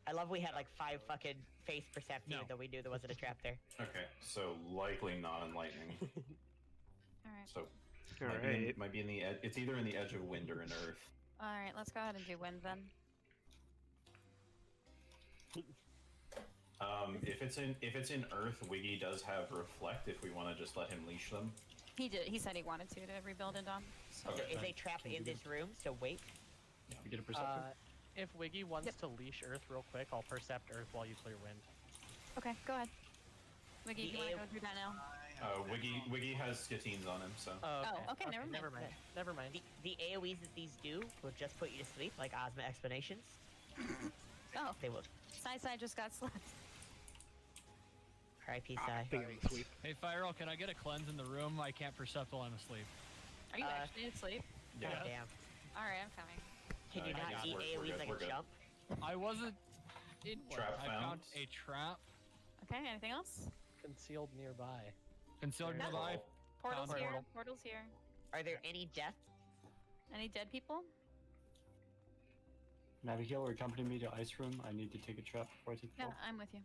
I love we had like 5 fucking face percepts No. even though we knew there wasn't a trap there. okay, so likely not in lightning. Alright. So Alright. might be in the edge. It's either in the edge of wind or in earth. Alright, let's go ahead and do wind then. If it's in earth, Wiggy does have reflect. If we want to just let him leash them. He did. He said he wanted to rebuild it, Dom. So Okay. is a trap in this room, so wait. We get a perception. If Wiggy wants Yep. to leash Earth real quick, I'll percept Earth while you clear wind. Okay, go ahead. Wiggy, The you want to AO go through that now? Wiggy has Skatines on him, so. Oh, okay, never mind. Never mind. Never mind. The AoEs that these do will just put you to sleep, like Ozma explanations. Oh, They will. Sai just got slept. R.I.P. Sai. Thinking sleep. Hey, Firel, can I get a cleanse in the room? I can't percept while I'm asleep. Are you actually asleep? Yeah. God damn. Alright, I'm coming. Can you I not got eat it. We're AoEs good, like we're a good. chump? I wasn't in one. Trap I found. found a trap Okay, anything else? Concealed nearby. concealed There's nearby. Portal's Found here. portal. Portal's here. Are there any deaths? Any dead people? Navigator, accompany me to ice room. I need to take a trap before I take the Yeah, ball. I'm with you.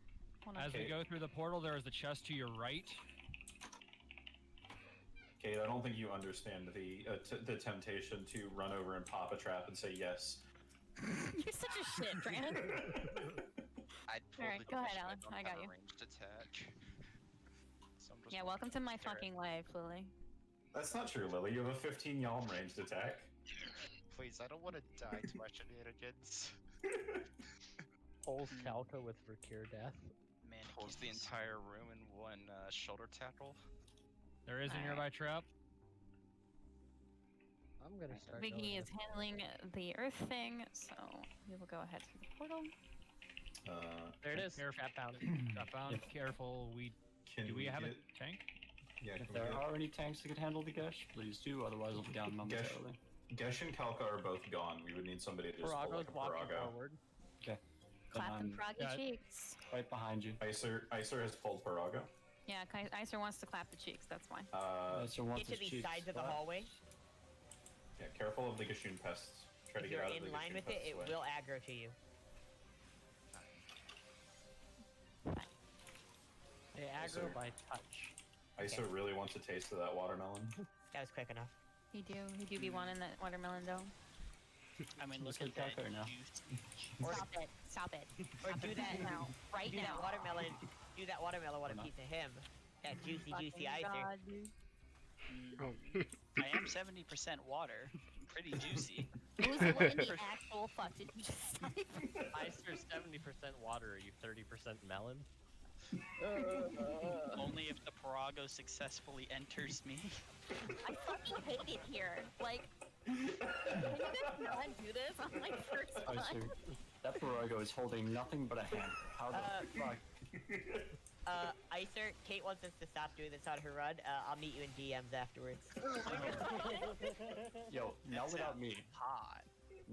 Hold on. As we Okay. go through the portal, there is a chest to your right. Kate, I don't think you understand the temptation to run over and pop a trap and say yes. You're such a shit, Brandon. I'd Alright, go ahead, Alan. I got you. Ranged attack. So I'm just Yeah, welcome to my stare at- fucking life, Lily. That's not true, Lily. You have a 15 Yalm ranged attack. Please, I don't want to die to my shenanigans. Pulls Calca with Recure Death. Man, pulls the entire room in one shoulder tackle. There is a Alright. nearby trap. I'm gonna start. Vicky is handling the Earth thing, so we will go ahead through the portal. There it is. Careful. Trap bound. Trap bound. Careful. Do we have a tank? Yeah, If there are any tanks that could handle the Gesh, please do. Otherwise, we'll be down momentarily. Gesh and Kalka are both gone. We would need somebody to just pull like Parago's a walking Parago. forward. Okay. Clap them I'm froggy yeah. cheeks. right behind you. Icer has pulled Parago. Yeah, Icer wants to clap the cheeks, that's why. So once Get to his the cheeks sides of the flat- hallway. Yeah, careful of the Gashoon pests. Try to If get you're out of in the line Gashoon with it, pests' it way. will aggro to you. They aggro by touch. Icer really wants a taste of that watermelon. That was quick enough. He do be wanting that watermelon dough. I mean, look Just at that like that now. juice. Stop it. Or Stop do it that now. Right do now. that watermelon. Do that watermelon. What a Why not? piece of him. That juicy Fucking Icer. God, dude. I am 70% water. Pretty juicy. Who's what in the actual fuck did you just type? Icer's 70% water. Are you 30% melon? Only if the Parago successfully enters me. I fucking hate it here. Like, can you guys not do this on my first Icer, one? that Parago is holding nothing but a hammer. How the fuck? Icer, Kate wants us to stop doing this on her run. I'll meet you in DMs afterwards. Yo, not That without sounds me. Hot.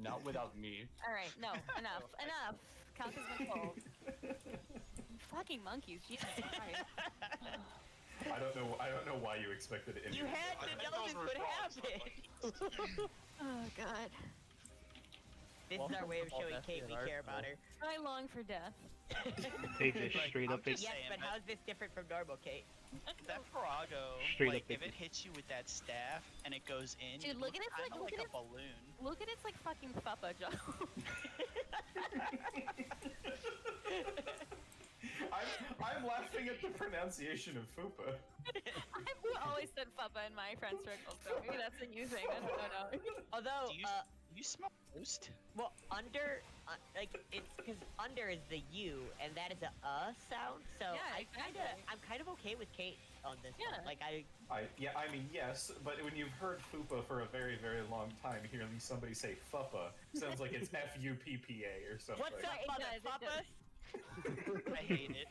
Not without me. Alright, no, enough. Calca's been told. Fucking monkeys, Jesus Christ. I don't know why you expected it. You had to know this would happen. Oh god. This is our way of showing Kate we care about her. I long for death. They just Like, straight I'm up just Yes, saying but that- how's this different from normal, Kate? That Parago, Straight like, up if Vicky. it hits you with that staff and it goes in, Dude, look at it, kinda look like at a balloon. Look at its like fucking fuppa, Joe. I'm laughing at the pronunciation of Fupa. I've always said fuppa in my friend circle, so maybe that's a new thing. I don't know. Although, Do you smell toast? well, under, like, it's because under is the U, and that is a sound. So Yeah, exactly. I'm kind of okay with Kate on this Yeah. one. Like, I mean, yes, but when you've heard Fupa for a very, very long time, hearing somebody say Fuppa sounds like it's F-U-P-P-A or something. what's up, It does, it motherfucker? I hate it.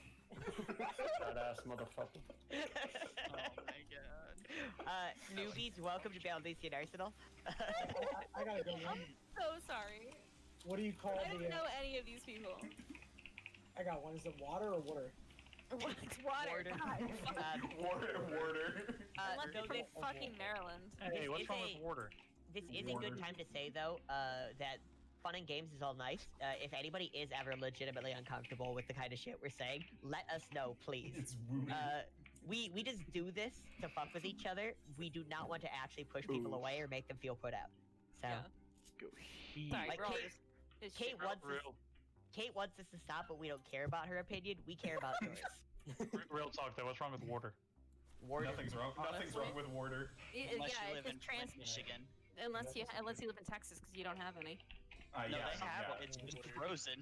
That ass motherfucker. Oh my god. Newbies, welcome to Baldesion Arsenal. I gotta go. I'm so sorry. What do you call I don't the? know any of these people. I got one. Is it water or water? It's water. God, fuck. Warder. Unless so it's from this, fucking Maryland. Hey, This what's is wrong a- with water? this is a good time to say, though, that fun and games is all nice. If anybody is ever legitimately uncomfortable with the kind of shit we're saying, let us know, please. It's wooey. We just do this to fuck with each other. We do not want to actually push people away or make them feel put out. So, Yeah. Go Sorry, like we're all Kate, just. It's Kate shit. wants us, Kate wants us to stop, but we don't care about her opinion. We care about yours. Real talk though. What's wrong with water? Nothing's wrong. Nothing's wrong with Warder. Unless Yeah, you it's live in just trans. Flint, Michigan. Unless you live in Texas, because you don't have any. No, Yeah, they have yeah. it. It's just frozen.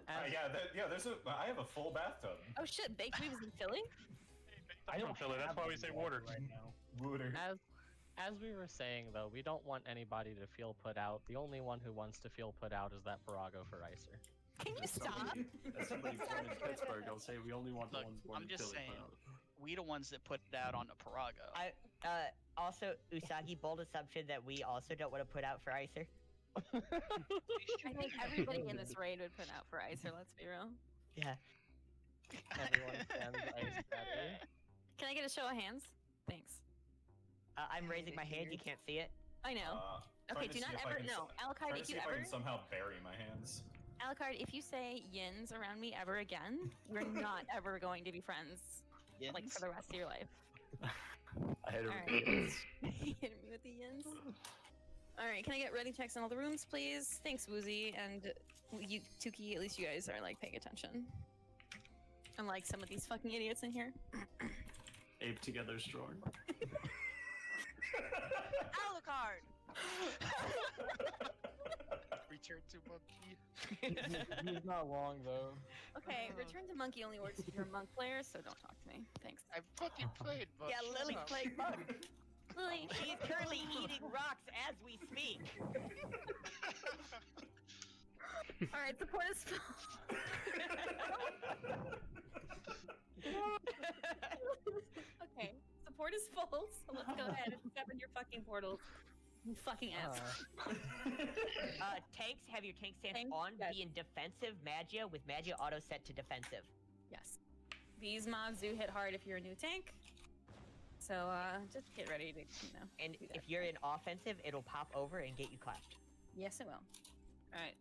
There's I have a full bathtub. Oh shit, Baked Weave's in Philly? I don't feel it. That's why we say water. right now. Water. As we were saying though, we don't want anybody to feel put out. The only one who wants to feel put out is that Parago for Icer. Can you stop? As somebody born in Pittsburgh, I'll say we only want the Look, ones born I'm in just Philly. saying, we the ones that put that on the Parago. Also, Usagi, bold assumption that we also don't want to put out for Icer. I think everybody in this raid would put out for Icer, let's be real. Yeah. Everyone stands Ice happy. Can I get a show of hands? Thanks. I'm raising my hand. You can't see it. I know. Okay, do not ever. No, Alucard, if you I ever. can somehow bury my hands. Alucard, if you say yins around me ever again, we're not ever going to be friends. Like Yins? for the rest of your life. I hate Alright. it. Hit me with the yins. Alright, can I get ready checks in all the rooms, please? Thanks, Woozy. And you, Tuki, at least you guys are like paying attention. Unlike some of these fucking idiots in here. Ape together strong. Alucard! Return to monkey. He's not wrong though. Okay, return to monkey only works if you're a monk player, so don't talk to me. Thanks. I fucking played monkey. Yeah, Lily's playing monk. Lily. She's currently eating rocks as we speak. All right, support is full. Okay, support is full, so let's go ahead and step in your fucking portals. You fucking ass. Tanks, have your tank stance Tanks, on, yes. be in defensive Magia with Magia auto set to defensive. Yes. These mobs do hit hard if you're a new tank. So, just get ready to, And do that. if you're in offensive, it'll pop over and get you clapped. Yes, it will. Alright.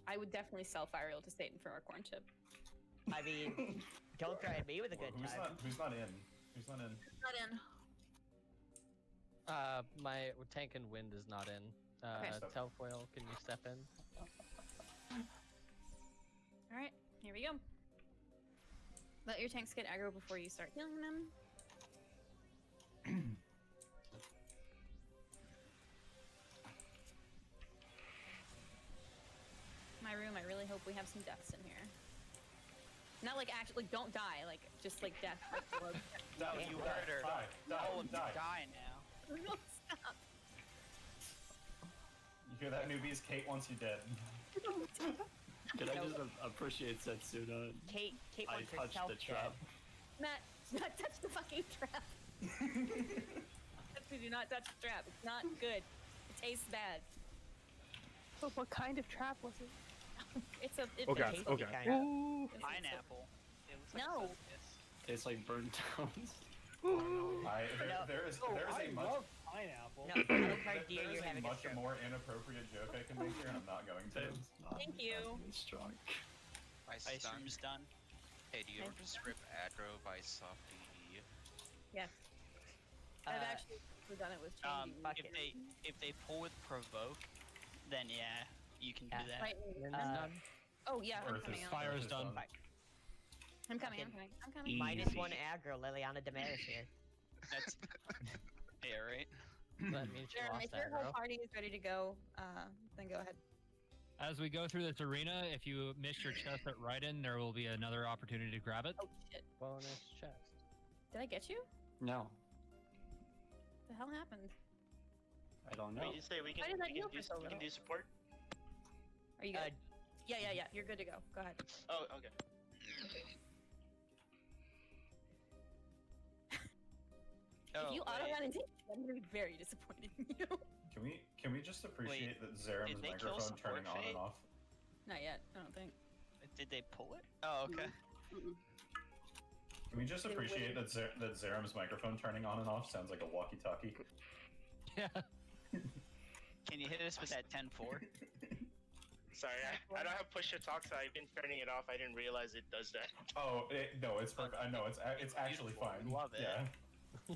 I would definitely sell Fire Reel to Satan for our corn chip. I mean, don't threaten me with a good time. Who's not in? Who's not in? Not in. My tank and wind is not in. Okay. Telfoil, can you step in? Alright, here we go. Let your tanks get aggro before you start healing them. My room, I really hope we have some deaths in here. Not like actually, don't die, like just like death. Like, No, you heard her. All of you die now. No, stop. You hear that, newbies? Kate wants you dead. Can I just appreciate Setsuna? Kate I wants touched herself the trap. Matt, do not touch the fucking trap. Do not touch the trap. It's not good. It tastes bad. But what kind of trap was it? It's a. It's Oh a god, tasty oh god. trap. Ooh. It's a- Pineapple. It looks like No. Tastes like burnt toast. There is a much. Pineapple. No, There dear, is you're a having much a stroke. more inappropriate joke I can make here, and I'm not going to. Thank you. Strong. Ice Ice stun. room's done. Hey, do you ever Thank you. just rip aggro by soft DE? Yes. I've actually done it with changing buckets. If they pull with provoke, then yeah, you can do that. Right. Oh yeah, I'm Earth coming is- out. Fire is Earth done. I'm coming. I'm coming. I'm coming. Minus one aggro, Liliana Damaris here. That's yeah, right. That means she Jeremy, lost if your whole aggro. party is ready to go, then go ahead. As we go through this arena, if you miss your chest at Ryden, there will be another opportunity to grab it. Oh shit! Bonus chest. Did I get you? No, What the hell happened? I don't know. Wait, you say we Why did that heal can for so we can little? do support? Are you good? Yeah. You're good to go. Go ahead. Oh, okay. If you Oh, auto wait. run and take, I'm gonna be very disappointed in you. Can we just appreciate that Zeram's did they kill microphone turning support on and Fate? off? Not yet. I don't think. Did they pull it? Oh, okay. Can we just appreciate that Zeram's microphone turning on and off sounds like a walkie-talkie? Yeah. Can you hit us with that 10-4? Sorry, I don't have push to talk, so I've been turning it off. I didn't realize it does that. Oh no, it's perfect. I know it's actually fine. Love it. Yeah.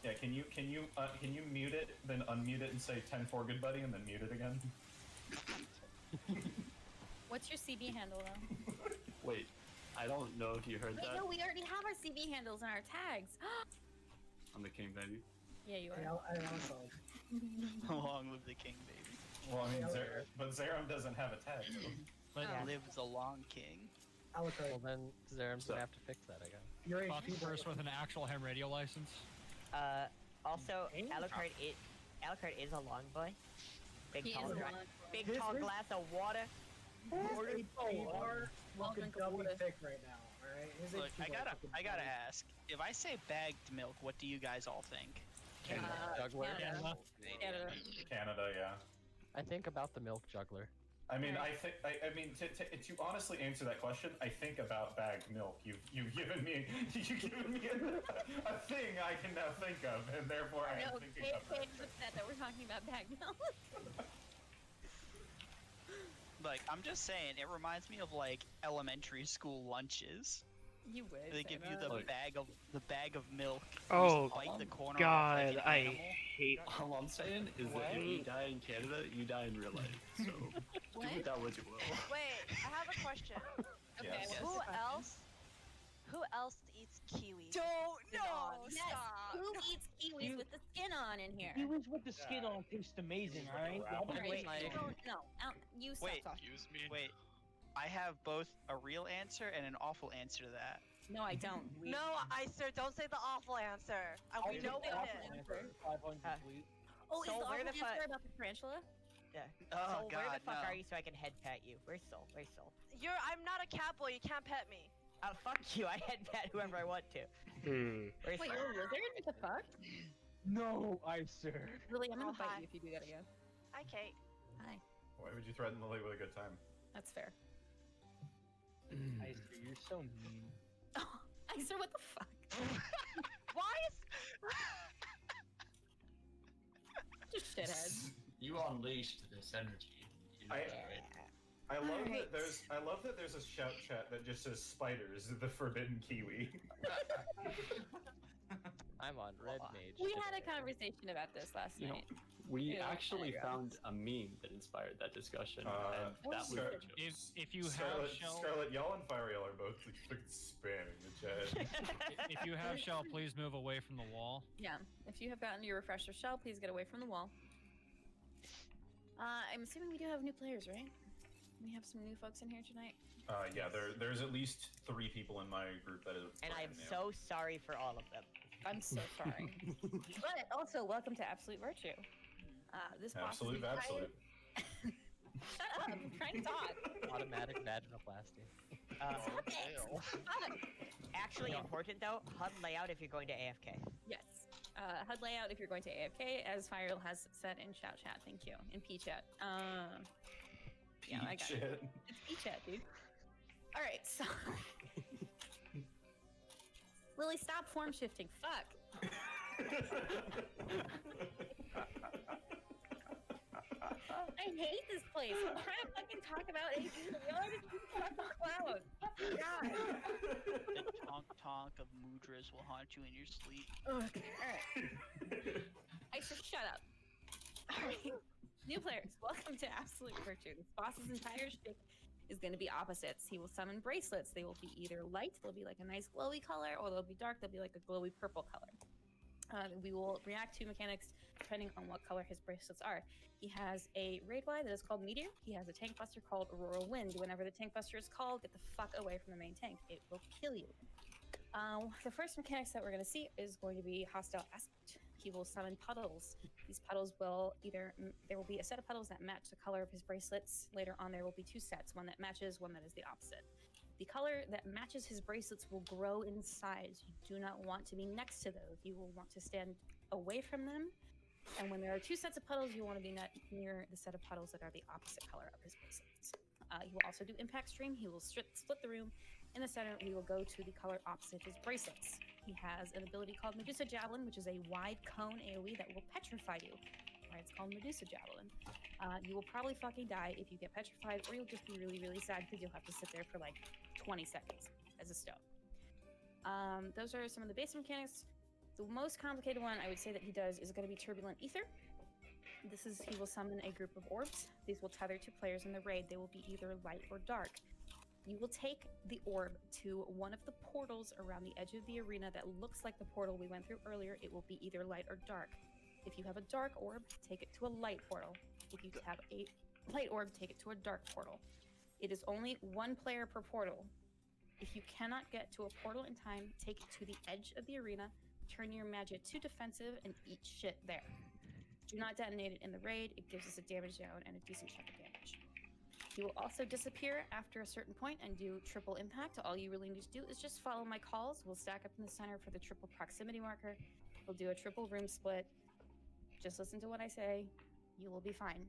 Yeah. Can you mute it, then unmute it and say 10-4 good buddy, and then mute it again? What's your CB handle though? Wait, I don't know if you heard Wait, that. no, we already have our CB handles in our tags. I'm the king, baby. Yeah, you Yeah, are. I also. Long live the king, baby. Well, I mean, but Zeram doesn't have a tag. So. But Lives a long king. Alucard, Well, then Zeram's gonna have to fix that again. your Fuck HP first with an actual ham radio license. Also, Alucard is a long boy. Big He tall, is a dra- long big This tall is- glass of water. His HP bar I'll looking drink a doubly water. thick right now. All right, his Look, HP bar looking I gotta doubly- ask. If I say bagged milk, what do you guys all think? Juggler. Canada. Canada. Canada, yeah. I think about the milk juggler. I mean, I mean, to honestly answer that question, I think about bagged milk. You've given me a thing I can now think of, and therefore I am No, thinking Kate, of that. Kate's upset that we're talking about bag milk. Like, I'm just saying, it reminds me of like elementary school lunches. You would. They say give you that. the bag of milk. Oh, you just bite the corner God, off like an I animal. hate. All I'm saying is that if you die in Canada, you die in real life. So do with that what you will. Wait, I have a question. Okay, Yes. Who else eats kiwis? Don't Skin on? Yes. Who eats kiwis with the skin on in here? Kiwis with the skin on taste amazing, alright? Alright, Wait, you don't know. You stop Wait, talking. wait. I have both a real answer and an awful answer to that. No, I don't. No, Icer, don't say the awful answer. We know what it is. 500 sweet. Oh, is Soul, the where awful the fuck? answer about the tarantula? Yeah. Oh, Soul, where the God, fuck no. are you so I can head pat you? Where's Soul? Where's Soul? I'm not a cat boy. You can't pet me. Fuck you. I head pat whoever I want to. Where's Wait, Soul? you're a lizard? What the fuck? No, Icer. Lily, I'm gonna Oh, bite hi. you if you do that again. Hi, Kate. Hi. Why would you threaten Lily with a good time? That's fair. Icer, you're so mean. Icer, what the fuck? Why is... Just shithead. You unleashed this energy. You know that, right? I love Alright. that there's a shout chat that just says spiders, the forbidden kiwi. I'm on red mage. We had a conversation about this last You know, night. we Yeah, actually I found a meme that inspired that discussion, and that was Scar- the joke. If you have Scarlet, shell, Scarlet, y'all and Fire Yell are both freaking spamming the chat. if you have shell, please move away from the wall. Yeah, if you have gotten your refresher shell, please get away from the wall. I'm assuming we do have new players, right? We have some new folks in here tonight. Yeah, there's at least 3 people in my group that is. And I am brand new. so sorry for all of them. I'm so sorry. But also, welcome to Absolute Virtue. This boss is Absolute, entire- absolute. Shut up! I'm trying to talk. Automatic vaginoplasty. Fuck. Actually important though, HUD layout if you're going to AFK. Yes. HUD layout if you're going to AFK, as Fire has said in shout chat. Thank you. In P chat. Yeah, I got it. It's P chat, dude. All right, so Lily, stop form shifting. Fuck. I hate this place. I'm trying to fucking talk about AP. Y'all just keep talking loud. God. The tonk of mudras will haunt you in your sleep. Okay, alright. I said shut up. Alright. New players, welcome to Absolute Virtue. This boss's entire shtick is going to be opposites. He will summon bracelets. They will be either light, they'll be like a nice glowy color, or they'll be dark, they'll be like a glowy purple color. We will react to mechanics depending on what color his bracelets are. He has a raid Y that is called Meteor. He has a tank buster called Aurora Wind. Whenever the tank buster is called, get the fuck away from the main tank. It will kill you. The first mechanics that we're going to see is going to be Hostile Aspect. He will summon puddles. These puddles will there will be a set of puddles that match the color of his bracelets. Later on, there will be 2 sets, one that matches, one that is the opposite. The color that matches his bracelets will grow in size. You do not want to be next to those. You will want to stand away from them. And when there are 2 sets of puddles, you want to be near the set of puddles that are the opposite color of his bracelets. He will also do Impact Stream. He will split the room. In the center, we will go to the color opposite his bracelets. He has an ability called Medusa Javelin, which is a wide cone AoE that will petrify you. Right, it's called Medusa Javelin. You will probably fucking die if you get petrified, or you'll just be really, really sad because you'll have to sit there for like 20 seconds as a stone. Those are some of the basic mechanics. The most complicated one I would say that he does is going to be Turbulent Ether. He will summon a group of orbs. These will tether to players in the raid. They will be either light or dark. You will take the orb to one of the portals around the edge of the arena that looks like the portal we went through earlier. It will be either light or dark. If you have a dark orb, take it to a light portal. If you have a light orb, take it to a dark portal. It is only 1 player per portal. If you cannot get to a portal in time, take it to the edge of the arena, turn your magic to defensive, and eat shit there. Do not detonate it in the raid. It gives us a damage down and a decent chunk of damage. He will also disappear after a certain point and do triple impact. All you really need to do is just follow my calls. We'll stack up in the center for the triple proximity marker. We'll do a triple room split. Just listen to what I say. You will be fine.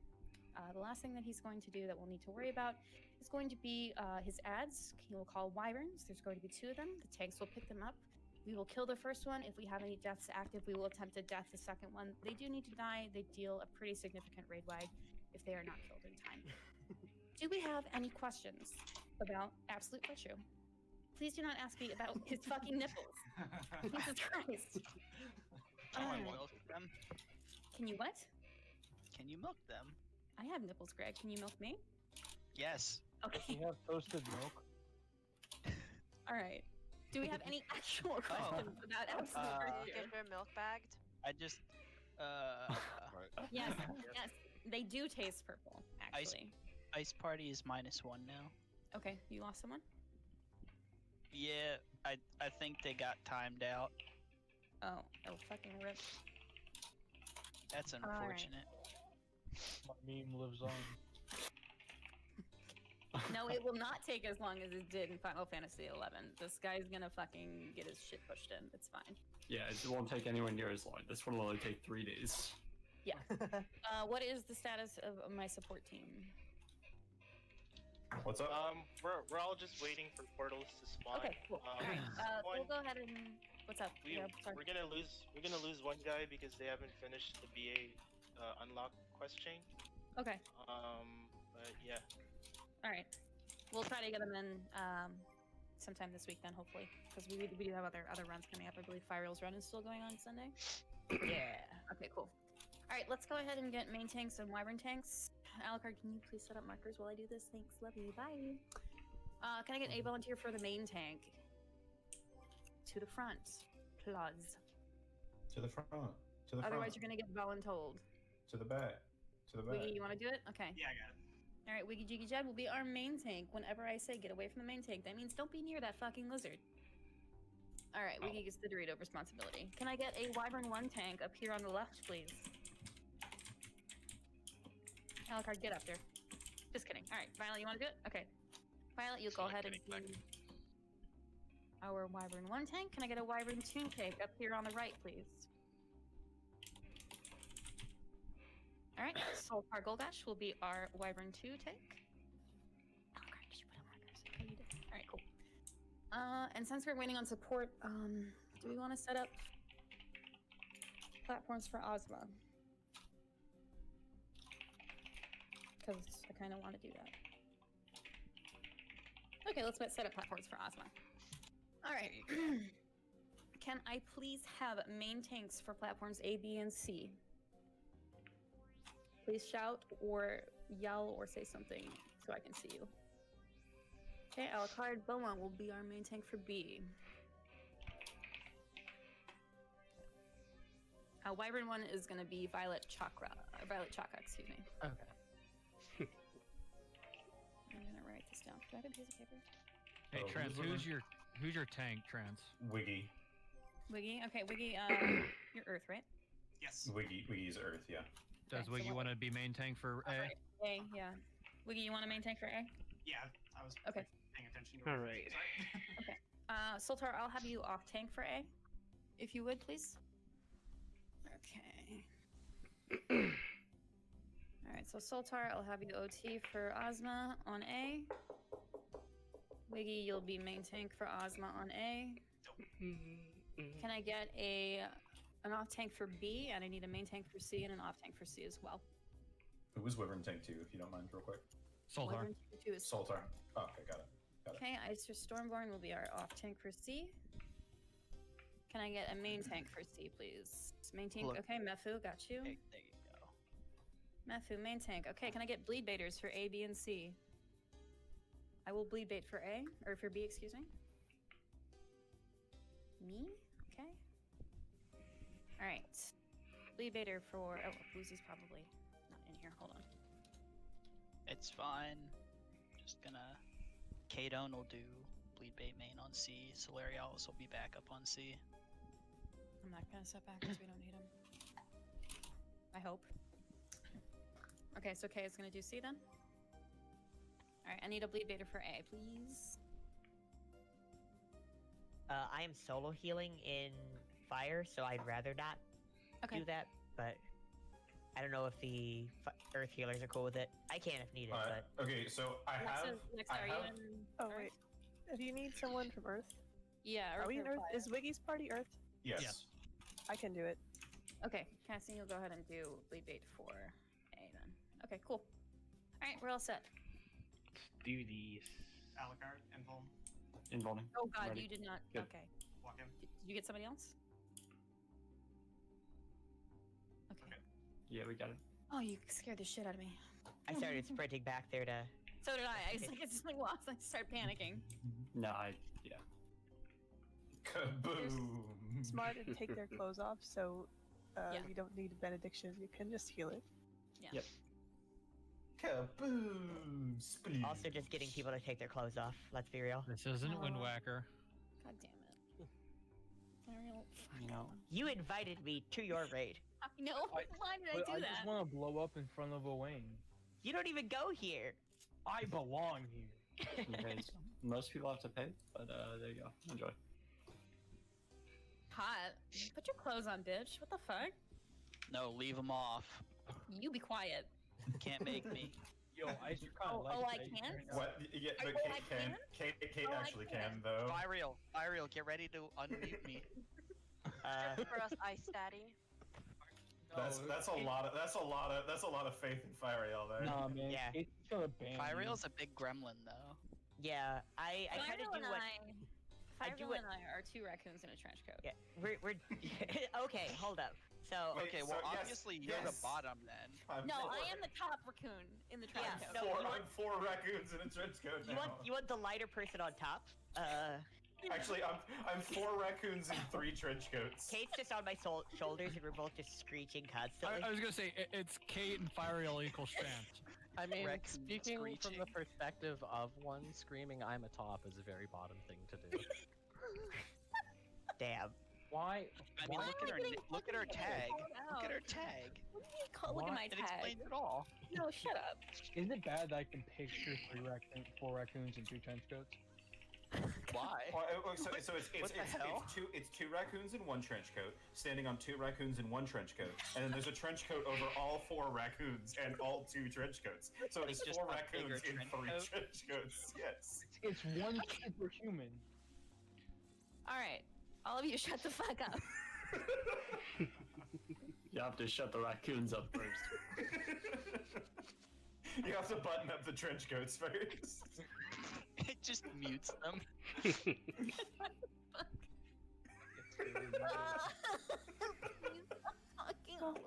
The last thing that he's going to do that we'll need to worry about is going to be his ads. He will call wyverns. There's going to be 2 of them. The tanks will pick them up. We will kill the first one. If we have any deaths active, we will attempt to death the second one. They do need to die. They deal a pretty significant raid wide if they are not killed in time. Do we have any questions about Absolute Virtue? Please do not ask me about his fucking nipples. Jesus Christ. Can I Alright. milk them? Can you what? Can you milk them? I have nipples, Greg. Can you milk me? Yes. Okay. You have toasted milk. All right. Do we have any actual questions about Absolute Virtue? Get your milk bagged. I just, Yes, yes. They do taste purple, actually. Ice party is -1 now. Okay, you lost someone? Yeah, I think they got timed out. Oh fucking rip. That's right. unfortunate. My meme lives on. No, it will not take as long as it did in Final Fantasy XI. This guy's gonna fucking get his shit pushed in. It's fine. Yeah, it won't take anywhere near as long. This one will only take 3 days. Yeah. What is the status of my support team? What's up? We're all just waiting for portals to spawn. Okay, cool. Alright, we'll go ahead and... What's up? Yeah, sorry. We're gonna lose one guy because they haven't finished the BA unlock quest chain. Okay. But yeah. Alright. We'll try to get them in sometime this week then, hopefully. Because we do have other runs coming up. I believe Fireal's run is still going on Sunday. Yeah. Okay, cool. Alright, let's go ahead and get main tanks and wyvern tanks. Alucard, can you please set up markers while I do this? Thanks. Love you. Bye. Can I get a volunteer for the main tank? To the front. Plus. To the front. To the front. Otherwise, you're gonna get voluntold. To the back. To the back. Wiggy, you want to do it? Okay. Yeah, I got it. All right, Wiggy Jiggy Jed will be our main tank. Whenever I say get away from the main tank, that means don't be near that fucking lizard. All right, Wiggy gets the Dorito responsibility. Can I get a Wyvern 1 tank up here on the left, please? Alucard, get up there. Just kidding. All right, Violet, you want to do it? Okay. Violet, you go ahead and do our Wyvern 1 tank. Can I get a Wyvern 2 tank up here on the right, please? Alright, Solpar Golgash will be our Wyvern 2 tank. Oh, crap, did you put up markers? Oh, you did. Alright, cool. And since we're waiting on support, do we want to set up platforms for Ozma? Because I kind of want to do that. Okay, let's set up platforms for Ozma. Alright. Can I please have main tanks for platforms A, B, and C? Please shout or yell or say something so I can see you. Okay, Alucard Beaumont will be our main tank for B. Wyvern 1 is going to be Violet Chakra, excuse me. Okay. I'm going to write this down. Do I have a piece of paper? Hey, Trans, who's your tank, Trans? Wiggy. Wiggy? Okay, Wiggy, you're Earth, right? Yes. Wiggy's Earth, yeah. Does Wiggy want to be main tank for A? Right. A, yeah. Wiggy, you want to main tank for A? Yeah, I was okay. paying attention to it. All right. Okay. Sultar, I'll have you off tank for A, if you would, please. Okay. All right, so Sultar, I'll have you OT for Ozma on A. Wiggy, you'll be main tank for Ozma on A. Can I get an off tank for B, and I need a main tank for C and an off tank for C as well. Who was Wyvern Tank 2, if you don't mind, real quick? Sultar. Wyvern 2 is Sultar. Oh, okay, got it. Okay, Icer Stormborn will be our off tank for C. Can I get a main tank for C, please? Main tank. Look. Okay, Mefu, got you. There you go. Mefu, main tank. Okay, can I get bleed baiters for A, B, and C? I will bleed bait for A, or for B, excuse me. Me? Okay. All right. Bleed baiter for. Oh, Boozy's probably not in here. Hold on. It's fine. Just gonna. Kadone will do bleed bait main on C. Solarialis will be back up on C. I'm not gonna set back because we don't need him. I hope. Okay, so Kay is gonna do C then. All right, I need a bleed baiter for A, please. I am solo healing in fire, so I'd rather not do that. But I don't know if the earth healers are cool with it. I can if needed. But Okay, so I have. Alexa, are you in? Oh wait, do you need someone from Earth? Yeah. Are we in or Earth? fire. Is Wiggy's party Earth? Yes. I can do it. Okay, Cassie, you'll go ahead and do bleed bait for A then. Okay, cool. All right, we're all set. Let's do these. Alucard and Volm. Involving. Oh God, Ready. you did not. Good. Okay. Walk in. Did you get somebody else? Okay. Yeah, we got it. Oh, you scared the shit out of me. I started sprinting back there to. So did I. It's like lost. I started panicking. No, yeah. Kaboom! Smart and take their clothes off, so Yeah. you don't need a benediction. You can just heal it. Yeah. Yep. Kaboom! Spleef. Also, just getting people to take their clothes off. Let's be real. This isn't Windwhacker. God damn it. Ariel, You know, You invited me to your raid. I know. Why did I But do I that? just want to blow up in front of a wing. You don't even go here. I belong here. okay, so most people have to pay, but there you go. Enjoy. Hot. Put your clothes on, bitch. What the fuck? No, leave them off. You be quiet. Can't make me. Yo, I just kind of Oh, like I that you can't? turned out- What? Yeah, but Oh, I Kate can. can? Kate Oh, I actually can. can though. Vireal, get ready to unmute me. For us, Ice Daddy. That's a lot of faith in Fireal there. Nah, man. Yeah. It's gonna ban Vireal's a big gremlin, though. Yeah, I kind of do what. I do Fireball what. and I are two raccoons in a trench coat. Yeah, we're okay. Hold up. So Wait, Okay, so well, yes, obviously you're yes. the bottom then. I'm No, four- I am the top raccoon in the trench Yeah, coat. no, I'm four raccoons in a trench coat you now. want the lighter person on top. Actually, I'm four raccoons in 3 trench coats. Kate's just on my shoulders, and we're both just screeching constantly. I was gonna say it's Kate and Fireal equal strength. I mean, Raccoon speaking from the screeching. perspective of one, screaming "I'm a top" is a very bottom thing to do. Damn. Why? I mean, Why look am at I her, getting look at her fucking tag. called Look at out? her tag. What do you mean call? Look at my It tag. explains it all. No, shut up. Isn't it bad that I can picture 4 raccoons in 2 trench coats? Why? So What the hell? it's two raccoons in 1 trench coat, standing on 2 raccoons in 1 trench coat, and then there's a trench coat over all 4 raccoons and all 2 trench coats. So Like it's just 4 a bigger raccoons in trench 3 coat? trench coats. Yes. It's one superhuman. All right, all of you, shut the fuck up. You have to shut the raccoons up first. You have to button up the trench coats first. It just mutes them. Please stop talking. All of you.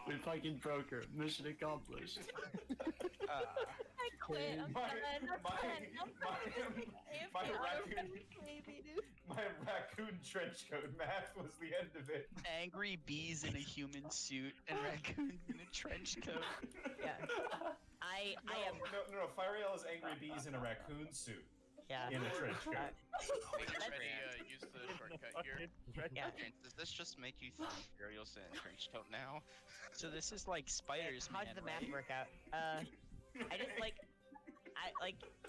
We fucking broke her. Mission accomplished. I quit. I'm done. I'm done. my I'm raccoon- baby, dude. My raccoon trench coat math was the end of it. Angry bees in a human suit and raccoons in a trench coat. Yeah. I am. No. Fireal is angry bees in a raccoon suit. Yeah. In a trench coat. Make it ready, use the shortcut here. Yeah. Does this just make you think Ariel's in a trench coat now? So this is like spiders, How's man. the math right? work out? I just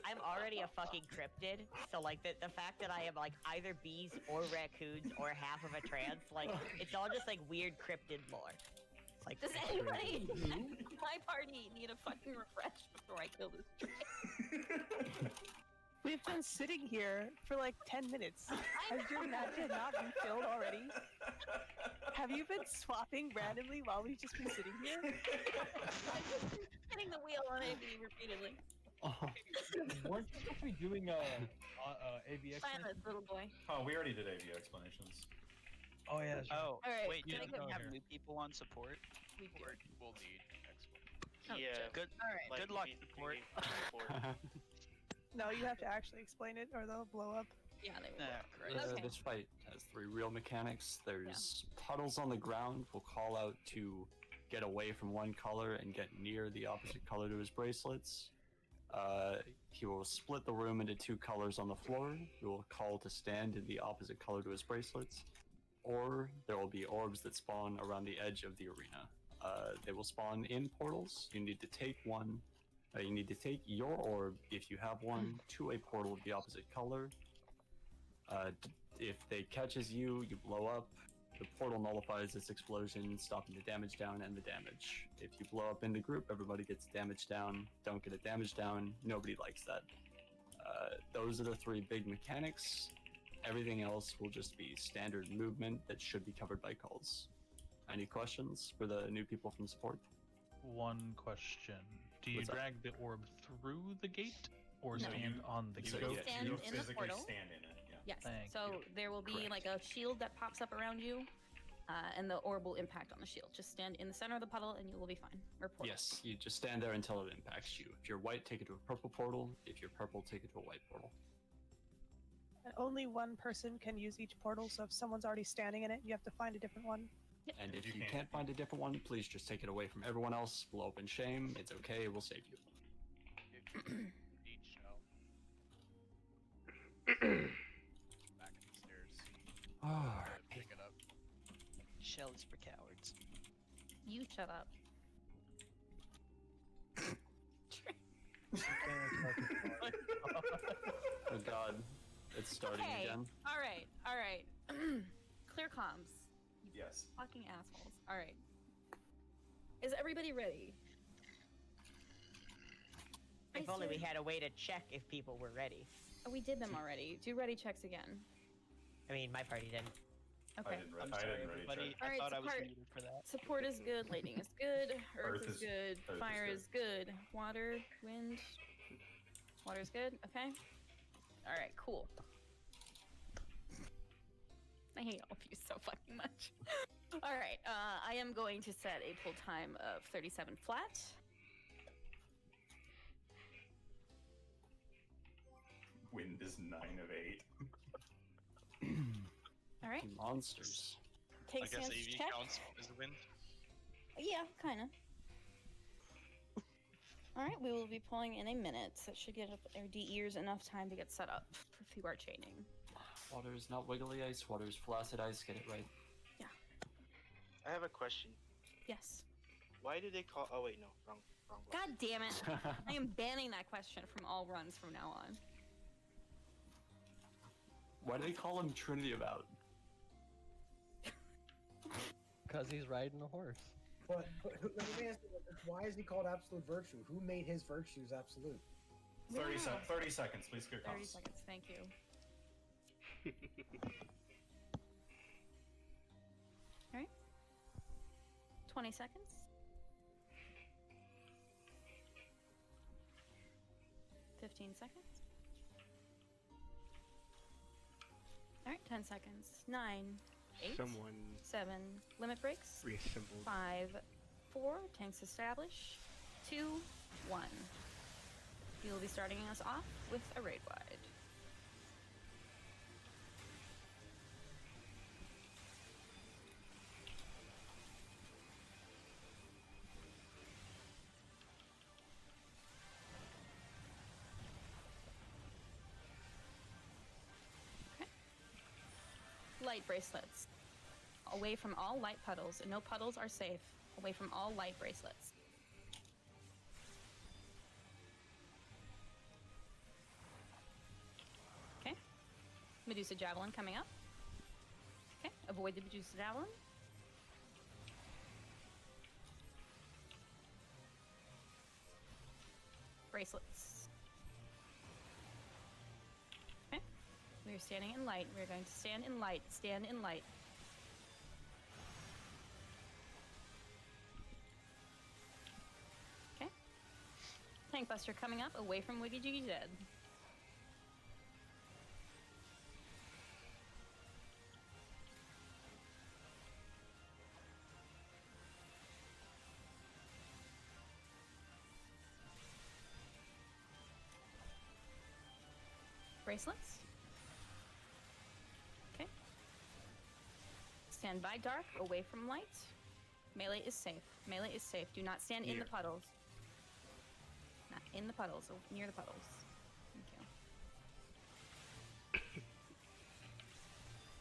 I'm already a fucking cryptid, so like the fact that I am like either bees or raccoons or half of a trans, like it's all just like weird cryptid lore. It's like Does anybody in my party need a fucking refresh before I kill this train? We've been sitting here for like 10 minutes. Has your magic not been filled already? Have you been swapping randomly while we've just been sitting here? Hitting the wheel on AB repeatedly. Weren't you supposed to be doing AVX? Silence, little boy. Oh, we already did AV explanations. Oh yeah. That's right. Oh, Alright, wait, can I didn't go we have here? new people on support? We do. We'll need explanation. Oh, Yeah. Good. Alright. Like, Good luck, we support. gave support. No, you have to actually explain it or they'll blow up. Yeah, they will. Great. Okay. This fight has 3 real mechanics. There's puddles on the ground. We'll call out to get away from one color and get near the opposite color to his bracelets. He will split the room into 2 colors on the floor. We will call to stand in the opposite color to his bracelets. Or there will be orbs that spawn around the edge of the arena. They will spawn in portals. You need to take one. You need to take your orb, if you have one, to a portal of the opposite color. If they catches you, you blow up. The portal nullifies this explosion, stopping the damage down and the damage. If you blow up in the group, everybody gets damage down. Don't get a damage down. Nobody likes that. Those are the 3 big mechanics. Everything else will just be standard movement that should be covered by calls. Any questions for the new people from support? One question. Do you What's that? drag the orb through the gate or No. stand on the So gate? you Stand in the physically portal. stand in it. Yeah. Yes. Thank So you. there will be Correct. like a shield that pops up around you, and the orb will impact on the shield. Just stand in the center of the puddle, and you will be fine. Or portal. Yes, you just stand there until it impacts you. If you're white, take it to a purple portal. If you're purple, take it to a white portal. And only one person can use each portal, so if someone's already standing in it, you have to find a different one. And if You you can't. can't find a different one, please just take it away from everyone else. Blow up in shame. It's okay. We'll save you. Each shell. Back in the stairs. Alright. Pick it up. Shell is for cowards. You shut up. Oh god. It's starting Okay. again. All right. All right. Clear comms. You Yes. fucking assholes. All right. Is everybody ready? If only we had a way to check if people were ready. Oh, we did them already. Do ready checks again. I mean, my party didn't. Okay. I'm sorry, everybody. All I right, thought I was support- muted for that. Support is good. Lighting is good. Earth is good. Earth is Fire good. is good. Water, wind. Water is good. Okay. All right. Cool. I hate all of you so fucking much. All right. I am going to set a pull time of 37 flat. Wind is 9 of 8. All right. Monsters. Take I guess stance AV check. counts as a win. Yeah, kind of. All right, we will be pulling in a minute. So it should get our DEers enough time to get set up if you are chaining. Water is not wiggly ice. Water is flaccid ice. Get it right. I have a question. Yes. Why do they call? Oh wait, no, wrong one. God damn it! I am banning that question from all runs from now on. Why do they call him Trinity about? Because he's riding a horse. But let me ask you, why is he called absolute virtue? Who made his virtues absolute? 30 seconds, please. Clear 30 comms. seconds, thank you. 20 seconds. $15 seconds. All right, 10 seconds. 9, 8, Someone 7. Limit breaks. reassembled. 5, 4. Tanks establish. 2, 1. We will be starting us off with a raid wide. Light bracelets. Away from all light puddles. No puddles are safe. Away from all light bracelets. Okay. Medusa Javelin coming up. Okay. Avoid the Medusa Javelin. Bracelets. Okay. We are standing in light. We're going to stand in light. Stand in light. Okay. Tank Buster coming up away from Wiggy Jiggy Dead. Bracelets. Okay. Stand by dark, away from light. Melee is safe. Melee is safe. Do not stand in the puddles. Not in the puddles, near the puddles. Thank you.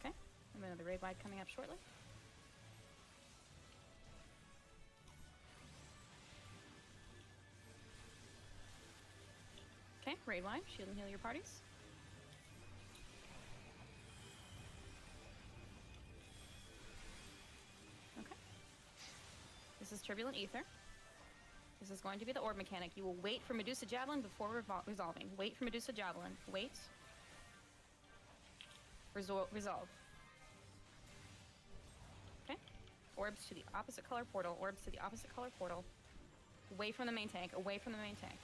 Okay. I have another raid wide coming up shortly. Okay, raid wide. Shield and heal your parties. This is Turbulent Ether. This is going to be the orb mechanic. You will wait for Medusa Javelin before resolving. Wait for Medusa Javelin. Wait. Resolve. Okay. Orbs to the opposite color portal. Orbs to the opposite color portal. Away from the main tank. Away from the main tank.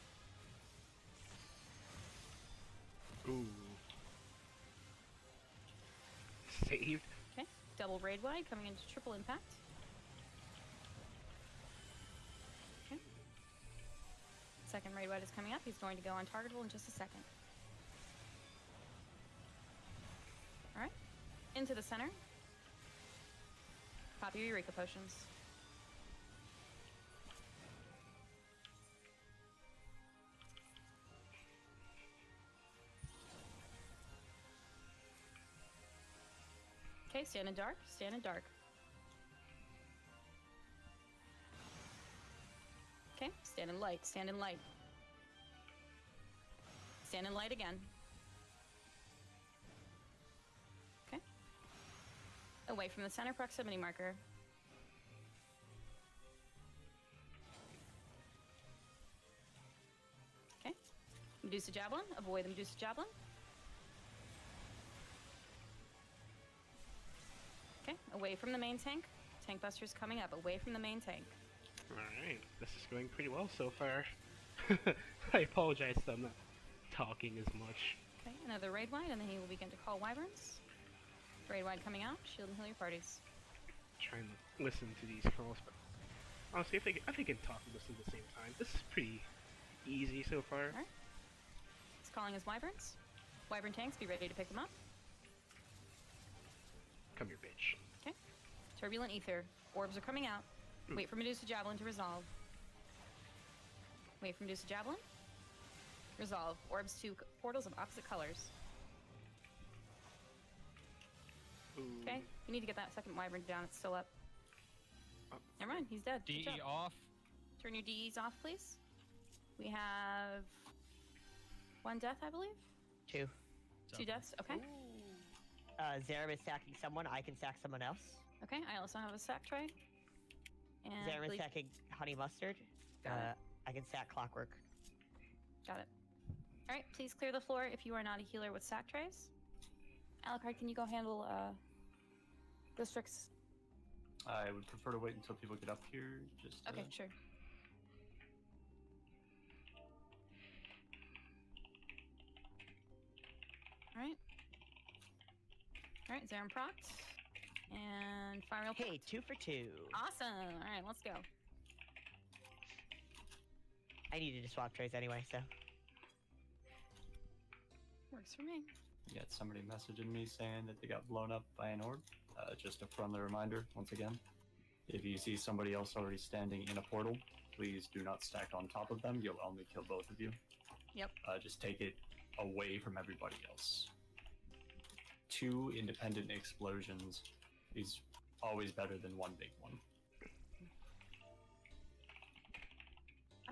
Ooh. Saved. Okay. Double raid wide coming into triple impact. Second raid wide is coming up. He's going to go untargetable in just a second. All right. Into the center. Pop your Eureka potions. Okay, stand in dark, stand in dark. Okay, stand in light, stand in light. Stand in light again. Okay. Away from the center proximity marker. Okay. Medusa Javelin, avoid the Medusa Javelin. Okay, away from the main tank. Tank Buster's coming up, away from the main tank. Alright, this is going pretty well so far. I apologize that I'm not talking as much. Okay, another Raid Wide, and then he will begin to call Wyverns. Raid Wide coming out, shield and heal your parties. Trying to listen to these calls, but honestly, if they can talk and listen at the same time, this is pretty easy so far. Alright. He's calling his Wyverns. Wyvern tanks, be ready to pick them up. Come here, bitch. Okay. Turbulent Ether. Orbs are coming out. Wait for Medusa Javelin to resolve. Wait for Medusa Javelin. Resolve. Orbs to portals of opposite colors. Okay. You need to get that second Wyvern down. It's still up. Never mind. He's dead. Good DE job. off. Turn your DEs off, please. We have 1 death, I believe. 2. 2 deaths. Okay. Zaram is sacking someone. I can sack someone else. Okay. I also have a sack tray. And Zaram is please- sacking Honey Mustard. Got it. I can sack Clockwork. Got it. All right. Please clear the floor if you are not a healer with sack trays. Alucard, can you go handle Ghostrix? I would prefer to wait until people get up here. Just Okay, sure. All right. All right, Zaram procced. And fire real Hey, 2 for 2. Awesome. All right, let's go. I needed to swap trays anyway, so. Works for me. got somebody messaging me saying that they got blown up by an orb. Just a friendly reminder, once again, if you see somebody else already standing in a portal, please do not stack on top of them. You'll only kill both of you. Yep. Just take it away from everybody else. 2 independent explosions is always better than 1 big one.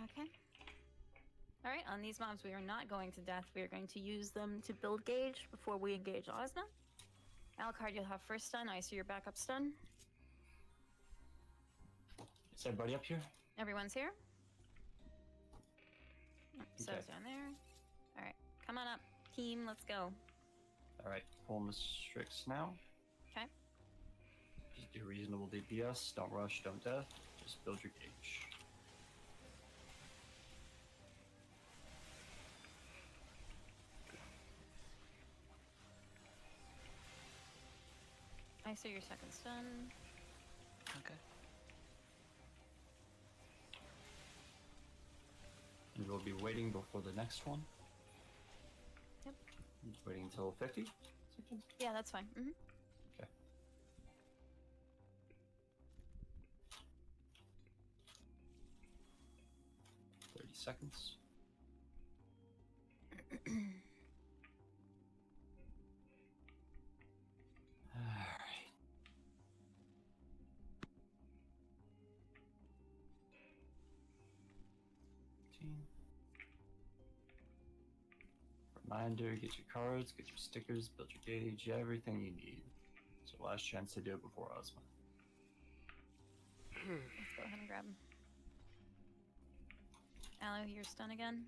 Okay. All right, on these mobs, we are not going to death. We are going to use them to build gauge before we engage Ozma. Alucard, you'll have first stun. I see your backup stun. Is everybody up here? Everyone's here. So Okay. down there. All right, come on up, team. Let's go. Alright, pull the Strix now. Okay. Just do reasonable DPS. Don't rush, don't death. Just build your gauge. I see your second stun. Okay. And we'll be waiting before the next one. Yep. Waiting until 50 seconds? Yeah, that's fine. Mm-hmm. Okay. Seconds. Alright. Reminder, get your cards, get your stickers, build your gauge, everything you need. So last chance to do it before Ozma. Let's go ahead and grab him. Aloe, you're stun again.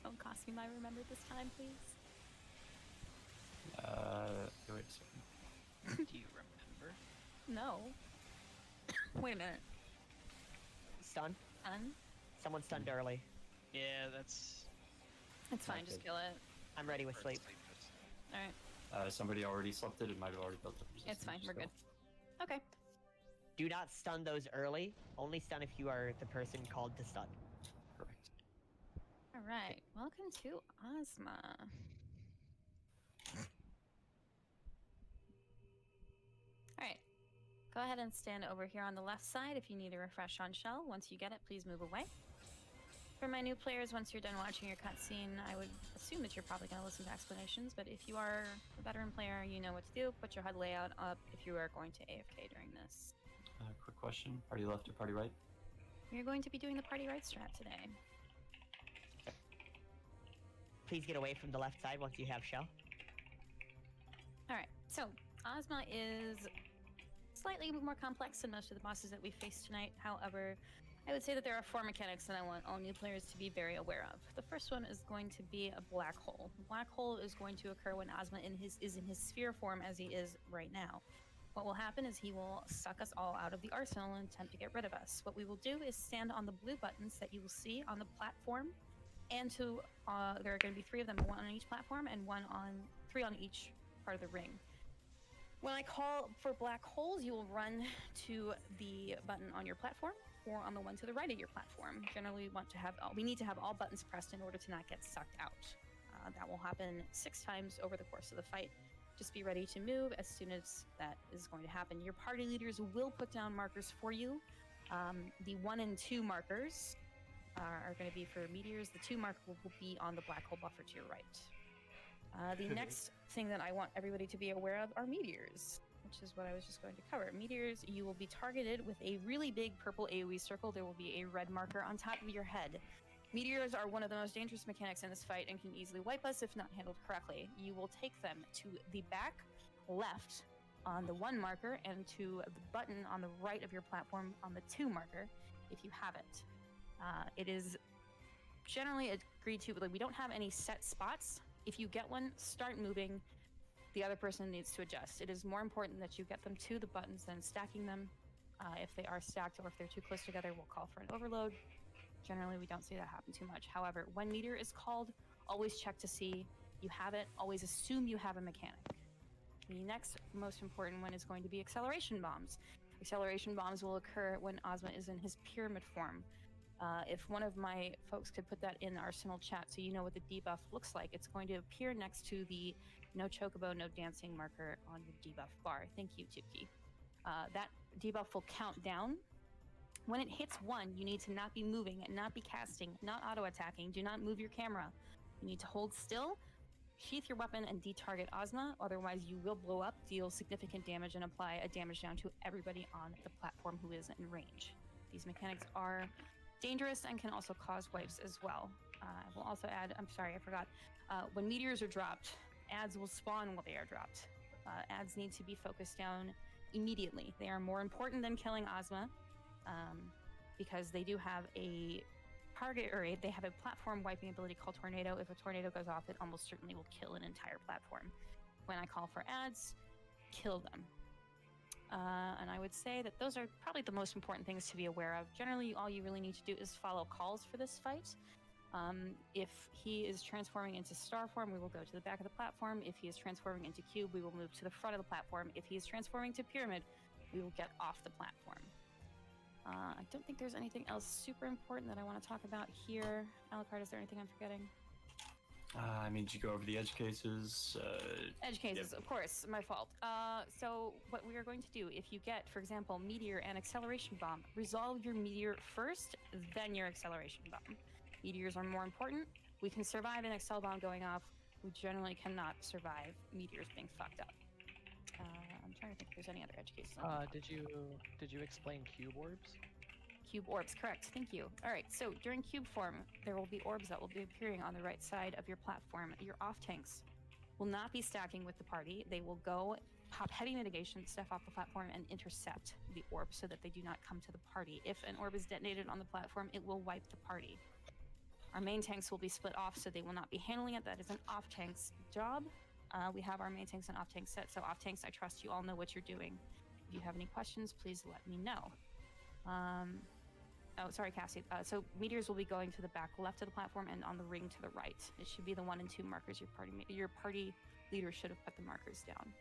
Don't cost me my remember this time, please. Wait a second. Do you remember? No. Wait a minute. Stun? Stun? Someone stunned early. Yeah, that's. It's fine, just kill it. I'm ready with sleep. Alright. Somebody already slept it. It might have already built up resistance. It's fine, we're so- good. Okay. Do not stun those early. Only stun if you are the person called to stun. Correct. Alright. Welcome to Ozma. Go ahead and stand over here on the left side if you need a refresh on shell. Once you get it, please move away. For my new players, once you're done watching your cutscene, I would assume that you're probably going to listen to explanations, but if you are a veteran player, you know what to do. Put your HUD layout up if you are going to AFK during this. Quick question. Party left or party right? You're going to be doing the party right strat today. Please get away from the left side once you have shell. Alright, so Ozma is slightly more complex than most of the bosses that we faced tonight. However, I would say that there are 4 mechanics that I want all new players to be very aware of. The first one is going to be a black hole. A black hole is going to occur when Ozma is in his sphere form as he is right now. What will happen is he will suck us all out of the arsenal and attempt to get rid of us. What we will do is stand on the blue buttons that you will see on the platform, and there are going to be 3 of them, 1 on each platform and 3 on each part of the ring. When I call for black holes, you will run to the button on your platform or on the one to the right of your platform. Generally, we need to have all buttons pressed in order to not get sucked out. That will happen 6 times over the course of the fight. Just be ready to move as soon as that is going to happen. Your party leaders will put down markers for you. The 1 and 2 markers are going to be for meteors. The 2 marker will be on the black hole buffer to your right. The next thing that I want everybody to be aware of are meteors, which is what I was just going to cover. Meteors, you will be targeted with a really big purple AoE circle. There will be a red marker on top of your head. Meteors are one of the most dangerous mechanics in this fight and can easily wipe us if not handled correctly. You will take them to the back left on the 1 marker and to the button on the right of your platform on the 2 marker if you have it. It is generally agreed to, like, we don't have any set spots. If you get one, start moving. The other person needs to adjust. It is more important that you get them to the buttons than stacking them. If they are stacked or if they're too close together, we'll call for an overload. Generally, we don't see that happen too much. However, when meteor is called, always check to see you have it. Always assume you have a mechanic. The next most important one is going to be acceleration bombs. Acceleration bombs will occur when Ozma is in his pyramid form. If one of my folks could put that in Arsenal chat so you know what the debuff looks like, it's going to appear next to the no chocobo, no dancing marker on your debuff bar. Thank you, Tuki. That debuff will count down. When it hits 1, you need to not be moving, not be casting, not auto-attacking. Do not move your camera. You need to hold still, sheath your weapon, and detarget Ozma. Otherwise, you will blow up, deal significant damage, and apply a damage down to everybody on the platform who is in range. These mechanics are dangerous and can also cause wipes as well. I will also add, I'm sorry, I forgot. When meteors are dropped, ads will spawn while they are dropped. Ads need to be focused down immediately. They are more important than killing Ozma because they do have a target, or they have a platform wiping ability called Tornado. If a tornado goes off, it almost certainly will kill an entire platform. When I call for ads, kill them. And I would say that those are probably the most important things to be aware of. Generally, all you really need to do is follow calls for this fight. If he is transforming into star form, we will go to the back of the platform. If he is transforming into cube, we will move to the front of the platform. If he is transforming to pyramid, we will get off the platform. I don't think there's anything else super important that I want to talk about here. Alucard, is there anything I'm forgetting? I mean, did you go over the edge cases? Edge cases, of course, my fault. So what we are going to do, if you get, for example, meteor and acceleration bomb, resolve your meteor first, then your acceleration bomb. Meteors are more important. We can survive an accel bomb going off. We generally cannot survive meteors being fucked up. I'm trying to think if there's any other edge cases. Did you explain cube orbs? Cube orbs, correct. Thank you. All right, so during cube form, there will be orbs that will be appearing on the right side of your platform. Your off tanks will not be stacking with the party. They will go pop heavy mitigation, step off the platform, and intercept the orb so that they do not come to the party. If an orb is detonated on the platform, it will wipe the party. Our main tanks will be split off, so they will not be handling it. That is an off tank's job. We have our main tanks and off tanks set, so off tanks, I trust you all know what you're doing. If you have any questions, please let me know. Oh, sorry, Cassie. So meteors will be going to the back left of the platform and on the ring to the right. It should be the 1 and 2 markers. Your party leader should have put the markers down.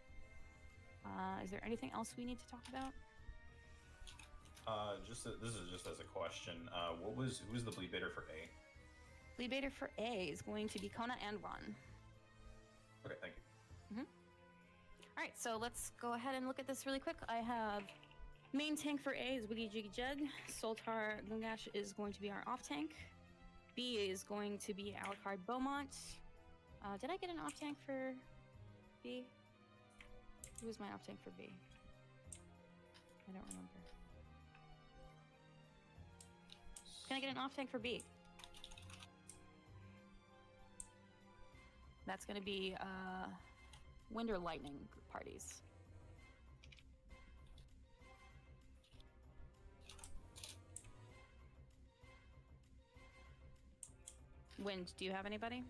Is there anything else we need to talk about? This is just as a question. Who was the bleed baiter for A? Bleed baiter for A is going to be Kona and Ron. Okay, thank you. All right, so let's go ahead and look at this really quick. I have Main tank for A is Wiggy Jiggy Jug. Soltar Gungash is going to be our off tank. B is going to be Alucard Beaumont. Did I get an off tank for B? Who was my off tank for B? I don't remember. Can I get an off tank for B? That's going to be Wind or Lightning parties. Wind, do you have anybody?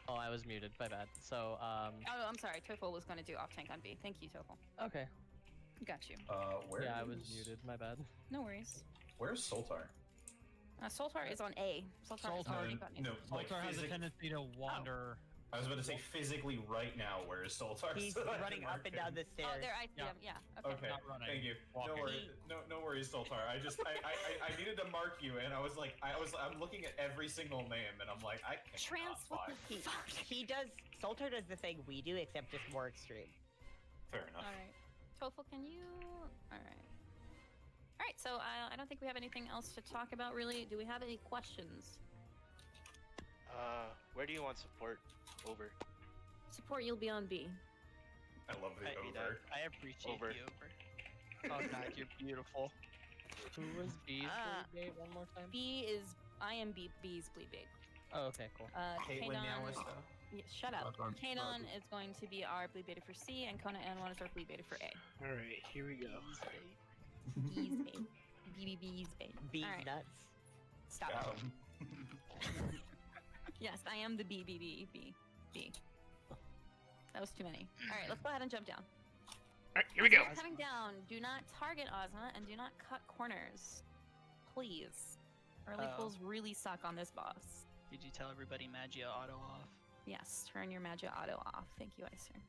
Oh, I was muted. My bad. So, Oh, I'm sorry. Toefel was going to do off tank on B. Thank you, Toefel. Okay. Got you. Where? Yeah, I was muted. My bad. No worries. Where's Soltar? Soltar is on A. Soltar is already gotten No, like Soltar has a physic- tendency to wander. I was about to say physically right now. Where is Soltar? He's So I can running up mark and him. down the stairs. Oh, there, I see him. Yeah. Okay. Okay, Not running, thank you. walking. No worries, no worries, Soltar. I needed to mark you, and I'm looking at every single name, and I'm like, I cannot find. He does. Soltar does the thing we do, except just more extreme. Fair enough. All right. Toefel, can you? All right. All right. So I don't think we have anything else to talk about, really. Do we have any questions? Where do you want support? Over. Support, you'll be on B. I love the over. I appreciate Over. the over. Oh god, you're beautiful. Who was B's bleed bait one more time? B is I am B's bleed bait. Oh, okay, cool. Kanon, shut up. Rock on. Kanon is going to be our bleed beta for C, and Kona N1 is our bleed beta for A. All right, here we go. B's bait. B's bait. B's All right. nuts. Stop Got it. 'em. Yes, I am the B. That was too many. All right, let's go ahead and jump down. All right, here we go. Coming down, do not target Ozma and do not cut corners. Please. Early Oh. pulls really suck on this boss. Did you tell everybody Magia auto off? Yes, turn your Magia Auto off. Thank you, Icer.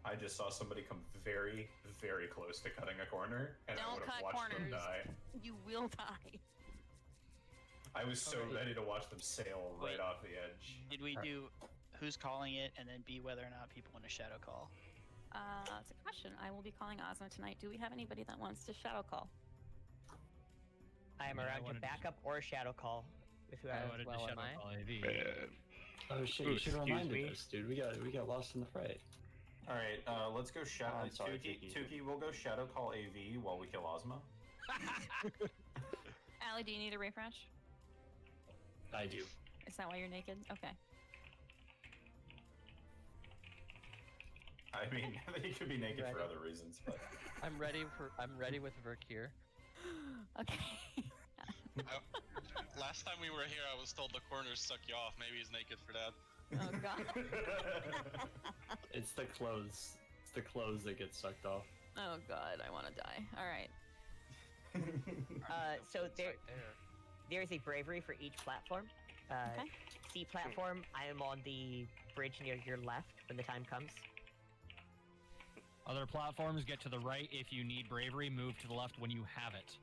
I just saw somebody come very, very close to cutting a corner, and I Don't would have cut watched them corners. die. You will die. I was so Alright. ready to watch them sail right Wait. off the edge. Did we do who's calling it, and then B whether or not people want to shadow call? That's a question. I will be calling Ozma tonight. Do we have anybody that wants to shadow call? I am Yeah, I around to wanted to- back up or shadow call with I whoever. wanted well to am shadow I? call AV. Oh shit! Ooh, You should have excuse reminded me. us, dude. We got lost in the fray. All right, let's go shadow. I'm sorry, Tuki, Tuki. we'll go shadow call AV while we kill Ozma. Allie, do you need a refresh? I do. Is that why you're naked? Okay. I mean, he could be naked for Ready. other reasons, but I'm ready with Verk here. Okay. Last time we were here, I was told the corners suck you off. Maybe he's naked for that. Oh god. It's the clothes. It's the clothes that get sucked off. Oh god, I want to die. All right. So there's a bravery for each platform. Okay. C platform, I am on the bridge near your left when the time comes. Other platforms get to the right. If you need bravery, move to the left when you have it.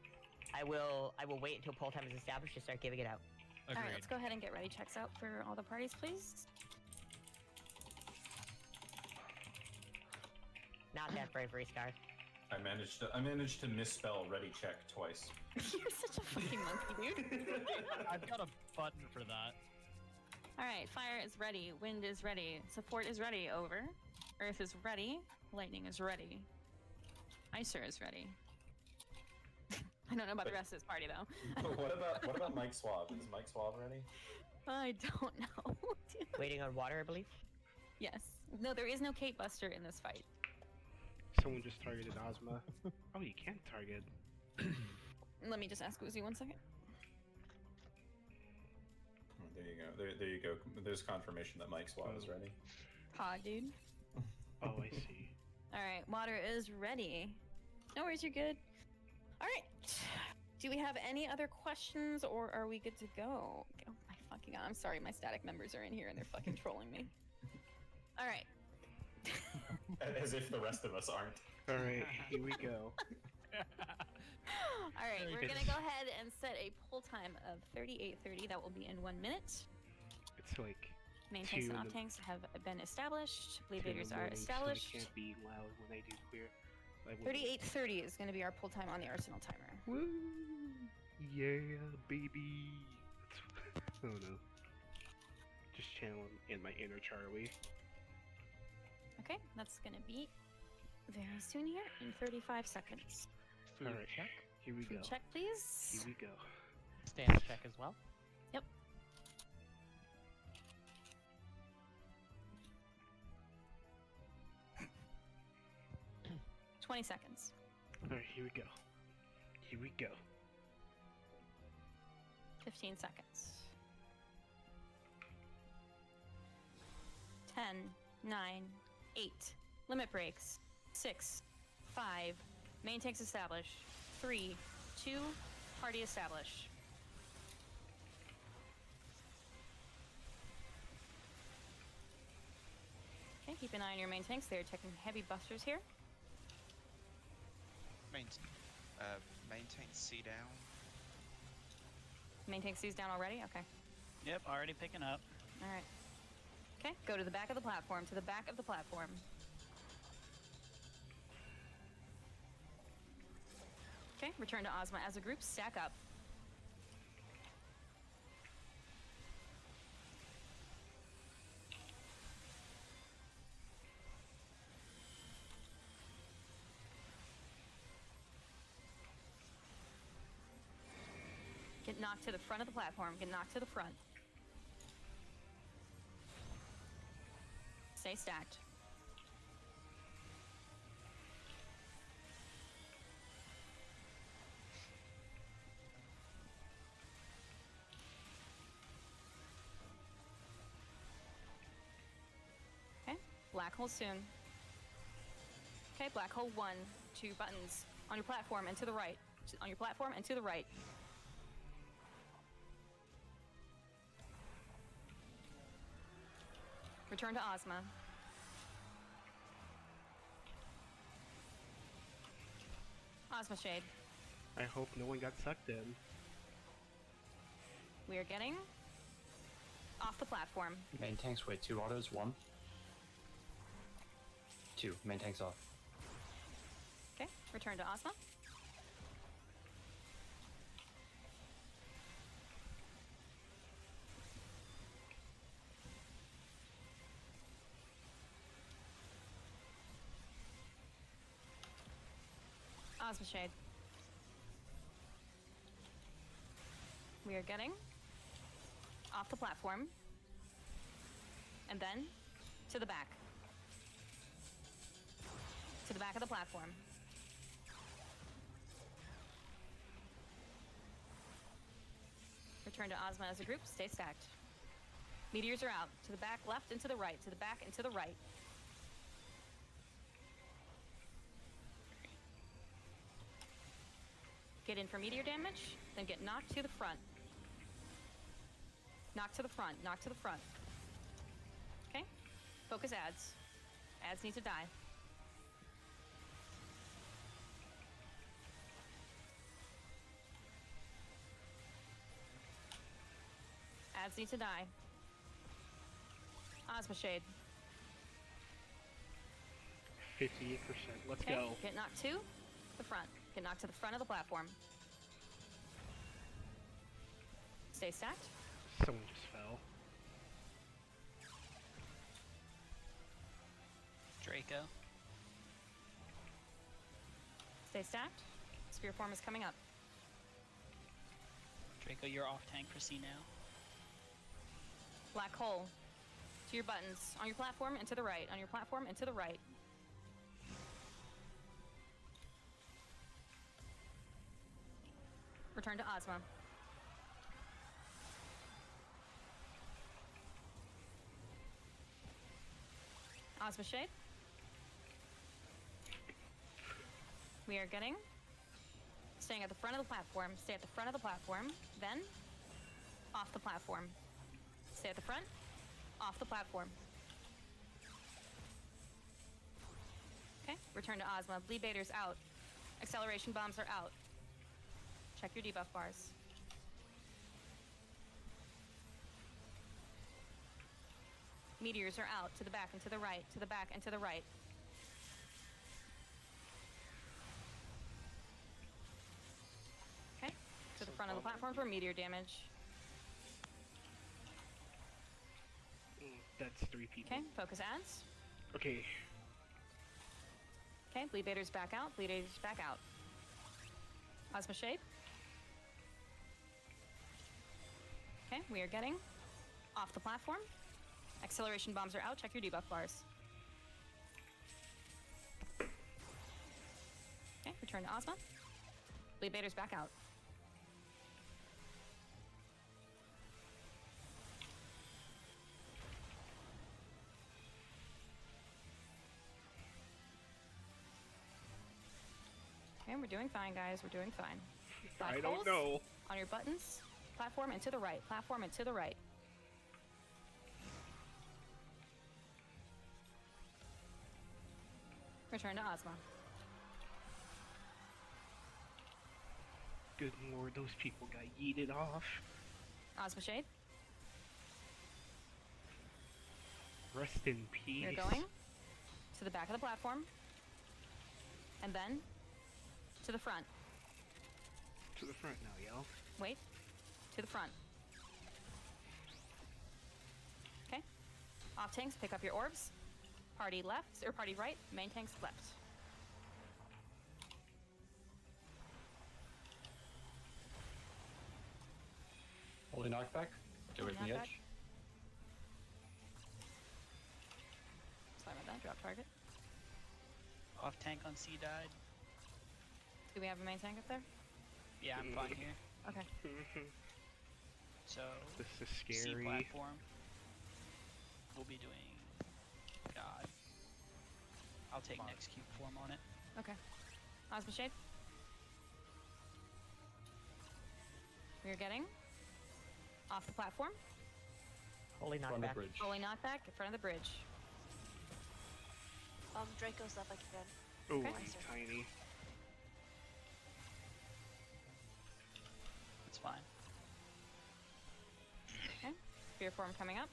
I will wait until pull time is established to start giving it out. All right, Agreed. let's go ahead and get ready checks out for all the parties, please. Not that bravery, Scar. I managed to misspell ready check twice. You're such a fucking monkey, dude. I've got a button for that. All right, fire is ready. Wind is ready. Support is ready. Over. Earth is ready. Lightning is ready. Icer is ready. I don't know about the rest of this party though. what about Mike Suave? Is Mike Suave ready? I don't know. dude. Waiting on water, I believe. Yes. No, there is no Kate Buster in this fight. Someone just targeted Ozma. Oh, you can't target. Let me just ask Uzi 1 second. Oh, there you go. There you go. There's confirmation that Mike Suave is ready. Ha, dude. Oh, I see. All right, water is ready. No worries, you're good. All right. Do we have any other questions, or are we good to go? Oh my fucking god! I'm sorry, my static members are in here and they're fucking trolling me. All right. As if the rest of us aren't. All right, here we go. All right, Very we're good. gonna go ahead and set a pull time of 38:30. That will be in 1 minute. It's like Main tanks and two in off the- tanks have been established. Bleed 2 in the Baiters are morning, so I established. can't be loud when I do clear. I will. 38:30 is going to be our pull time on the arsenal timer. Woo! Yeah, baby. Oh no. Just channeling in my inner Charlie. Okay, that's going to be very soon here in 35 seconds. Food Alright, check. here we Food go. check, please. Here we go. Stamina check as well. Yep. $20 seconds. Alright, here we go. Here we go. 15 seconds. 10, 9, 8. Limit breaks. 6, 5. Main tanks established. 3, 2. Party established. Okay, keep an eye on your main tanks. They're taking heavy busters here. Maintain C down. Main tank C's down already? Okay. Yep, already picking up. Alright. Okay, go to the back of the platform. To the back of the platform. Okay, return to Ozma as a group. Stack up. Get knocked to the front of the platform. Get knocked to the front. Stay stacked. Okay, black hole soon. Okay, black hole 1, 2 buttons on your platform and to the right. On your platform and to the right. Return to Ozma. Ozma Shade. I hope no one got sucked in. We are getting off the platform. Main tanks, wait, 2 autos, 1. 2, main tanks off. Okay, return to Ozma. Ozma Shade. We are getting off the platform and then to the back. To the back of the platform. Return to Ozma as a group. Stay stacked. Meteors are out. To the back, left, and to the right. To the back and to the right. Get in for meteor damage, then get knocked to the front. Knock to the front, knock to the front. Okay? Focus ads. Ads need to die. Ads need to die. Ozma Shade. 58%. Let's Okay, go. get knocked to the front. Get knocked to the front of the platform. Stay stacked. Someone just fell. Draco. Stay stacked. Spear form is coming up. Draco, you're off tank for C now. Black hole. To your buttons. On your platform and to the right. On your platform and to the right. Return to Ozma. Ozma Shade. We are getting staying at the front of the platform. Stay at the front of the platform. Then off the platform. Stay at the front. Off the platform. Okay. Return to Ozma. Bleed baiters out. Acceleration bombs are out. Check your debuff bars. Meteors are out. To the back and to the right. To the back and to the right. platform for meteor damage. That's 3 people. Okay, focus adds. Okay. Okay, bleed baiters back out. Bleed baiters back out. Plasma shape. Okay, we are getting off the platform. Acceleration bombs are out. Check your debuff bars. Okay, return to Ozma. Bleed baiters back out. Okay, we're doing fine, guys. We're doing fine. Black I don't holes know. On your buttons. Platform and to the right. Platform and to the right. Return to Ozma. Good lord, those people got yeeted off. Ozma Shade. Rest in peace. You're going to the back of the platform. And then to the front. To the front now, y'all. Wait. To the front. Okay. Off tanks, pick up your orbs. Party left, or party right. Main tanks left. Holy knockback. Get away from the Knockback. edge. Sorry about that. Drop target. Off tank on C died. Do we have a main tank up there? Yeah, I'm fine here. Okay. So This is C scary. platform. We'll be doing God. I'll take next cube form on it. Okay. Ozma Shade. We are getting off the platform. Holy Front of knockback. bridge. Holy knockback in front of the bridge. Draco's up again. Oh, Okay. he's tiny. It's fine. Okay. Spear form coming up.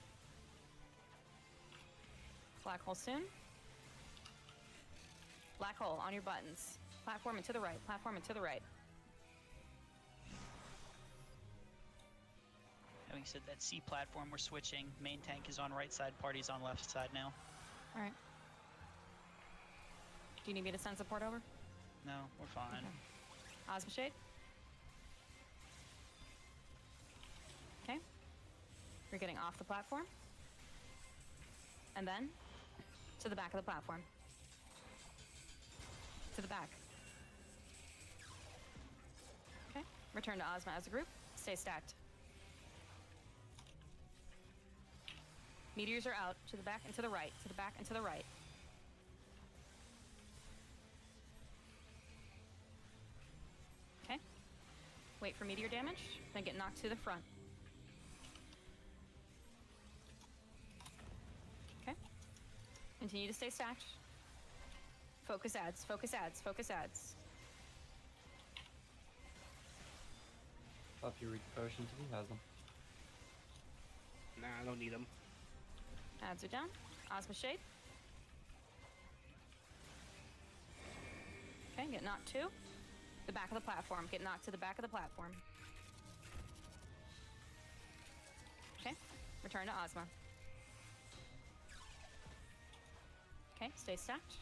Black hole soon. Black hole on your buttons. Platform and to the right. Platform and to the right. Having said that, C platform we're switching. Main tank is on right side, party's on left side now. All right. Do you need me to send support over? No, we're fine. Okay. Ozma Shade. Okay. You're getting off the platform. And then to the back of the platform. To the back. Okay. Return to Ozma as a group. Stay stacked. Meteors are out. To the back and to the right. To the back and to the right. Okay. Wait for meteor damage, then get knocked to the front. Okay. Continue to stay stacked. Focus adds, focus adds, focus adds. Up your potions if he has them. Nah, I don't need them. Adds are down. Ozma Shade. Okay, get knocked to the back of the platform. Get knocked to the back of the platform. Okay, return to Ozma. Okay, stay stacked.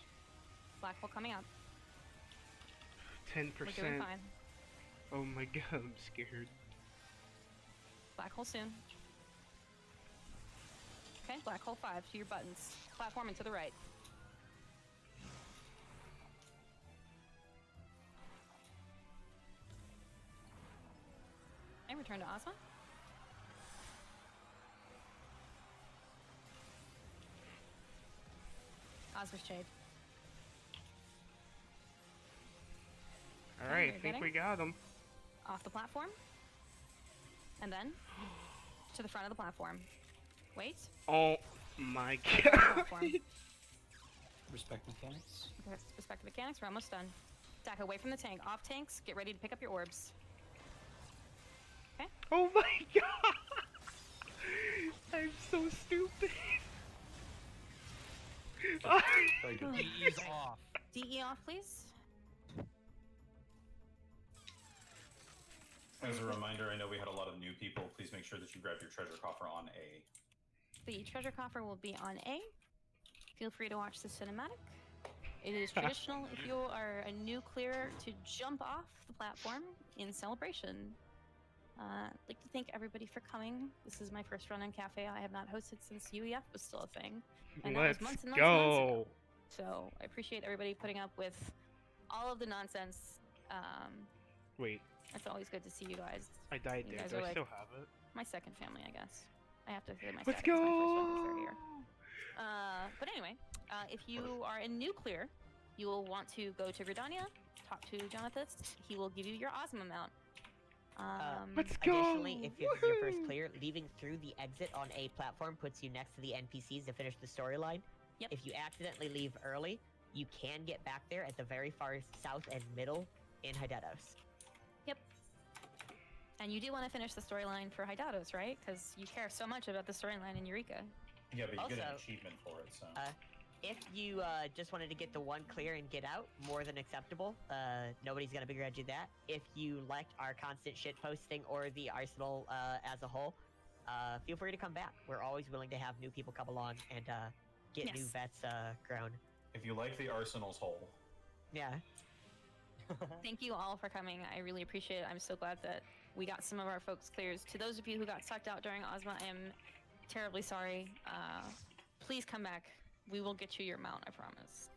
Black hole coming up. 10%. We're doing fine. Oh my god, I'm scared. Black hole soon. Okay, black hole 5 to your buttons. Platform and to the right. Okay, return to Ozma. Ozma's Shade. Alright, you're I think getting we got him. Off the platform. And then to the front of the platform. Wait. Oh my Platform. god. Respect mechanics. Respect the mechanics, we're almost done. Stack away from the tank. Off tanks, get ready to pick up your orbs. Okay? Oh my god. I'm so stupid. Very good. DE's off. DE off, please. As a reminder, I know we had a lot of new people. Please make sure that you grab your treasure coffer on A. The treasure coffer will be on A. Feel free to watch the cinematic. It is traditional if you are a new clearer to jump off the platform in celebration. I'd like to thank everybody for coming. This is my first run on Cafe. I have not hosted since UEF was still a thing. And that was months and months and months ago. So I appreciate everybody putting up with all of the nonsense. Wait. It's always good to see you guys. I died You there. guys Do are I like still have it? my second family, I guess. I have to say my Let's second. It's my first one go! this third year. But anyway, if you are a new clear, you will want to go to Gridania, talk to Jonathan. He will give you your Osmo mount. Let's go! Additionally, if this is your first clear, leaving through the exit on a platform puts you next to the NPCs to finish the storyline. Yep. If you accidentally leave early, you can get back there at the very far south and middle in Hydados. Yep. And you do want to finish the storyline for Hydados, right? Because you care so much about the storyline in Eureka. Yeah, but you get an Also, achievement for it, so. If you just wanted to get the one clear and get out, more than acceptable. Nobody's gonna begrudge you that. If you liked our constant shit posting or the arsenal as a whole, feel free to come back. We're always willing to have new people come along and get new vets grown. If you like the arsenal's whole. Yeah. Thank you all for coming. I really appreciate it. I'm so glad that we got some of our folks clears. To those of you who got sucked out during Ozma, I am terribly sorry. Please come back. We will get you your mount, I promise.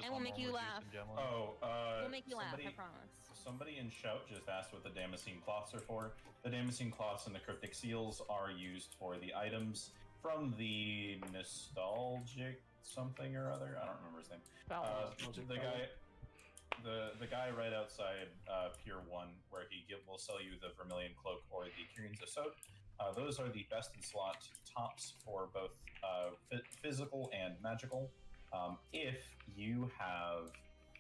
And we'll make you laugh. We'll make you laugh, I promise. Somebody in Shout just asked what the Damascene cloths are for. The Damascene cloths and the cryptic seals are used for the items from the nostalgic something or other. I don't remember his name. The guy right outside Pier 1, where will sell you the Vermilion Cloak or the Kieran's Assault. Those are the best in slot tops for both physical and magical. If you have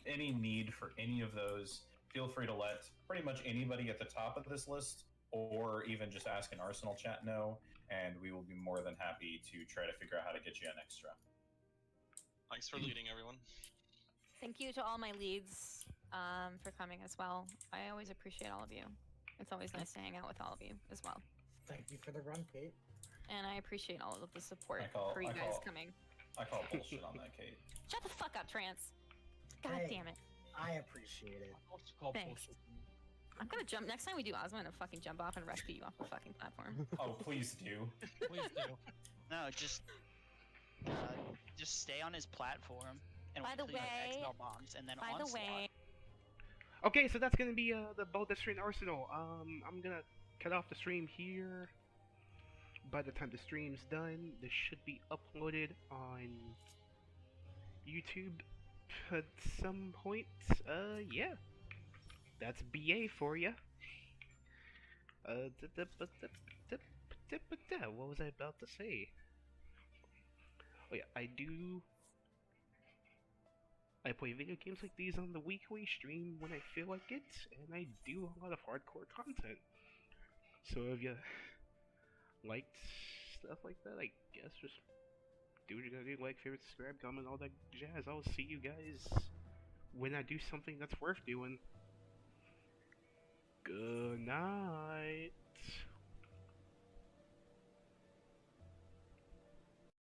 any need for any of those, feel free to let pretty much anybody at the top of this list, or even just ask an Arsenal chat know, and we will be more than happy to try to figure out how to get you an extra. Thanks for leading, everyone. Thank you to all my leads for coming as well. I always appreciate all of you. It's always nice to hang out with all of you as well. Thank you for the run, Kate. And I appreciate all of the support for you I guys call- coming. I call bullshit on that, Kate. Shut the fuck up, Trance. God Hey, damn it. I appreciate it. Thanks. I'm gonna jump next time we do Ozma. I'm gonna fucking jump off and rescue you off the fucking platform. Oh, please do. Please do. No, just stay on his platform and By wait the till you have way- XL bombs and then By the onslaught. way, Okay, so that's gonna be the Baldesion Arsenal. I'm gonna cut off the stream here. By the time the stream's done, this should be uploaded on YouTube at some point. Yeah. That's BA for you. What was I about to say? Oh yeah, I play video games like these on the weekly stream when I feel like it, and I do a lot of hardcore content. So if you liked stuff like that, I guess just do what you gotta do, like, favorite, subscribe, comment, all that jazz. I'll see you guys when I do something that's worth doing. Good night.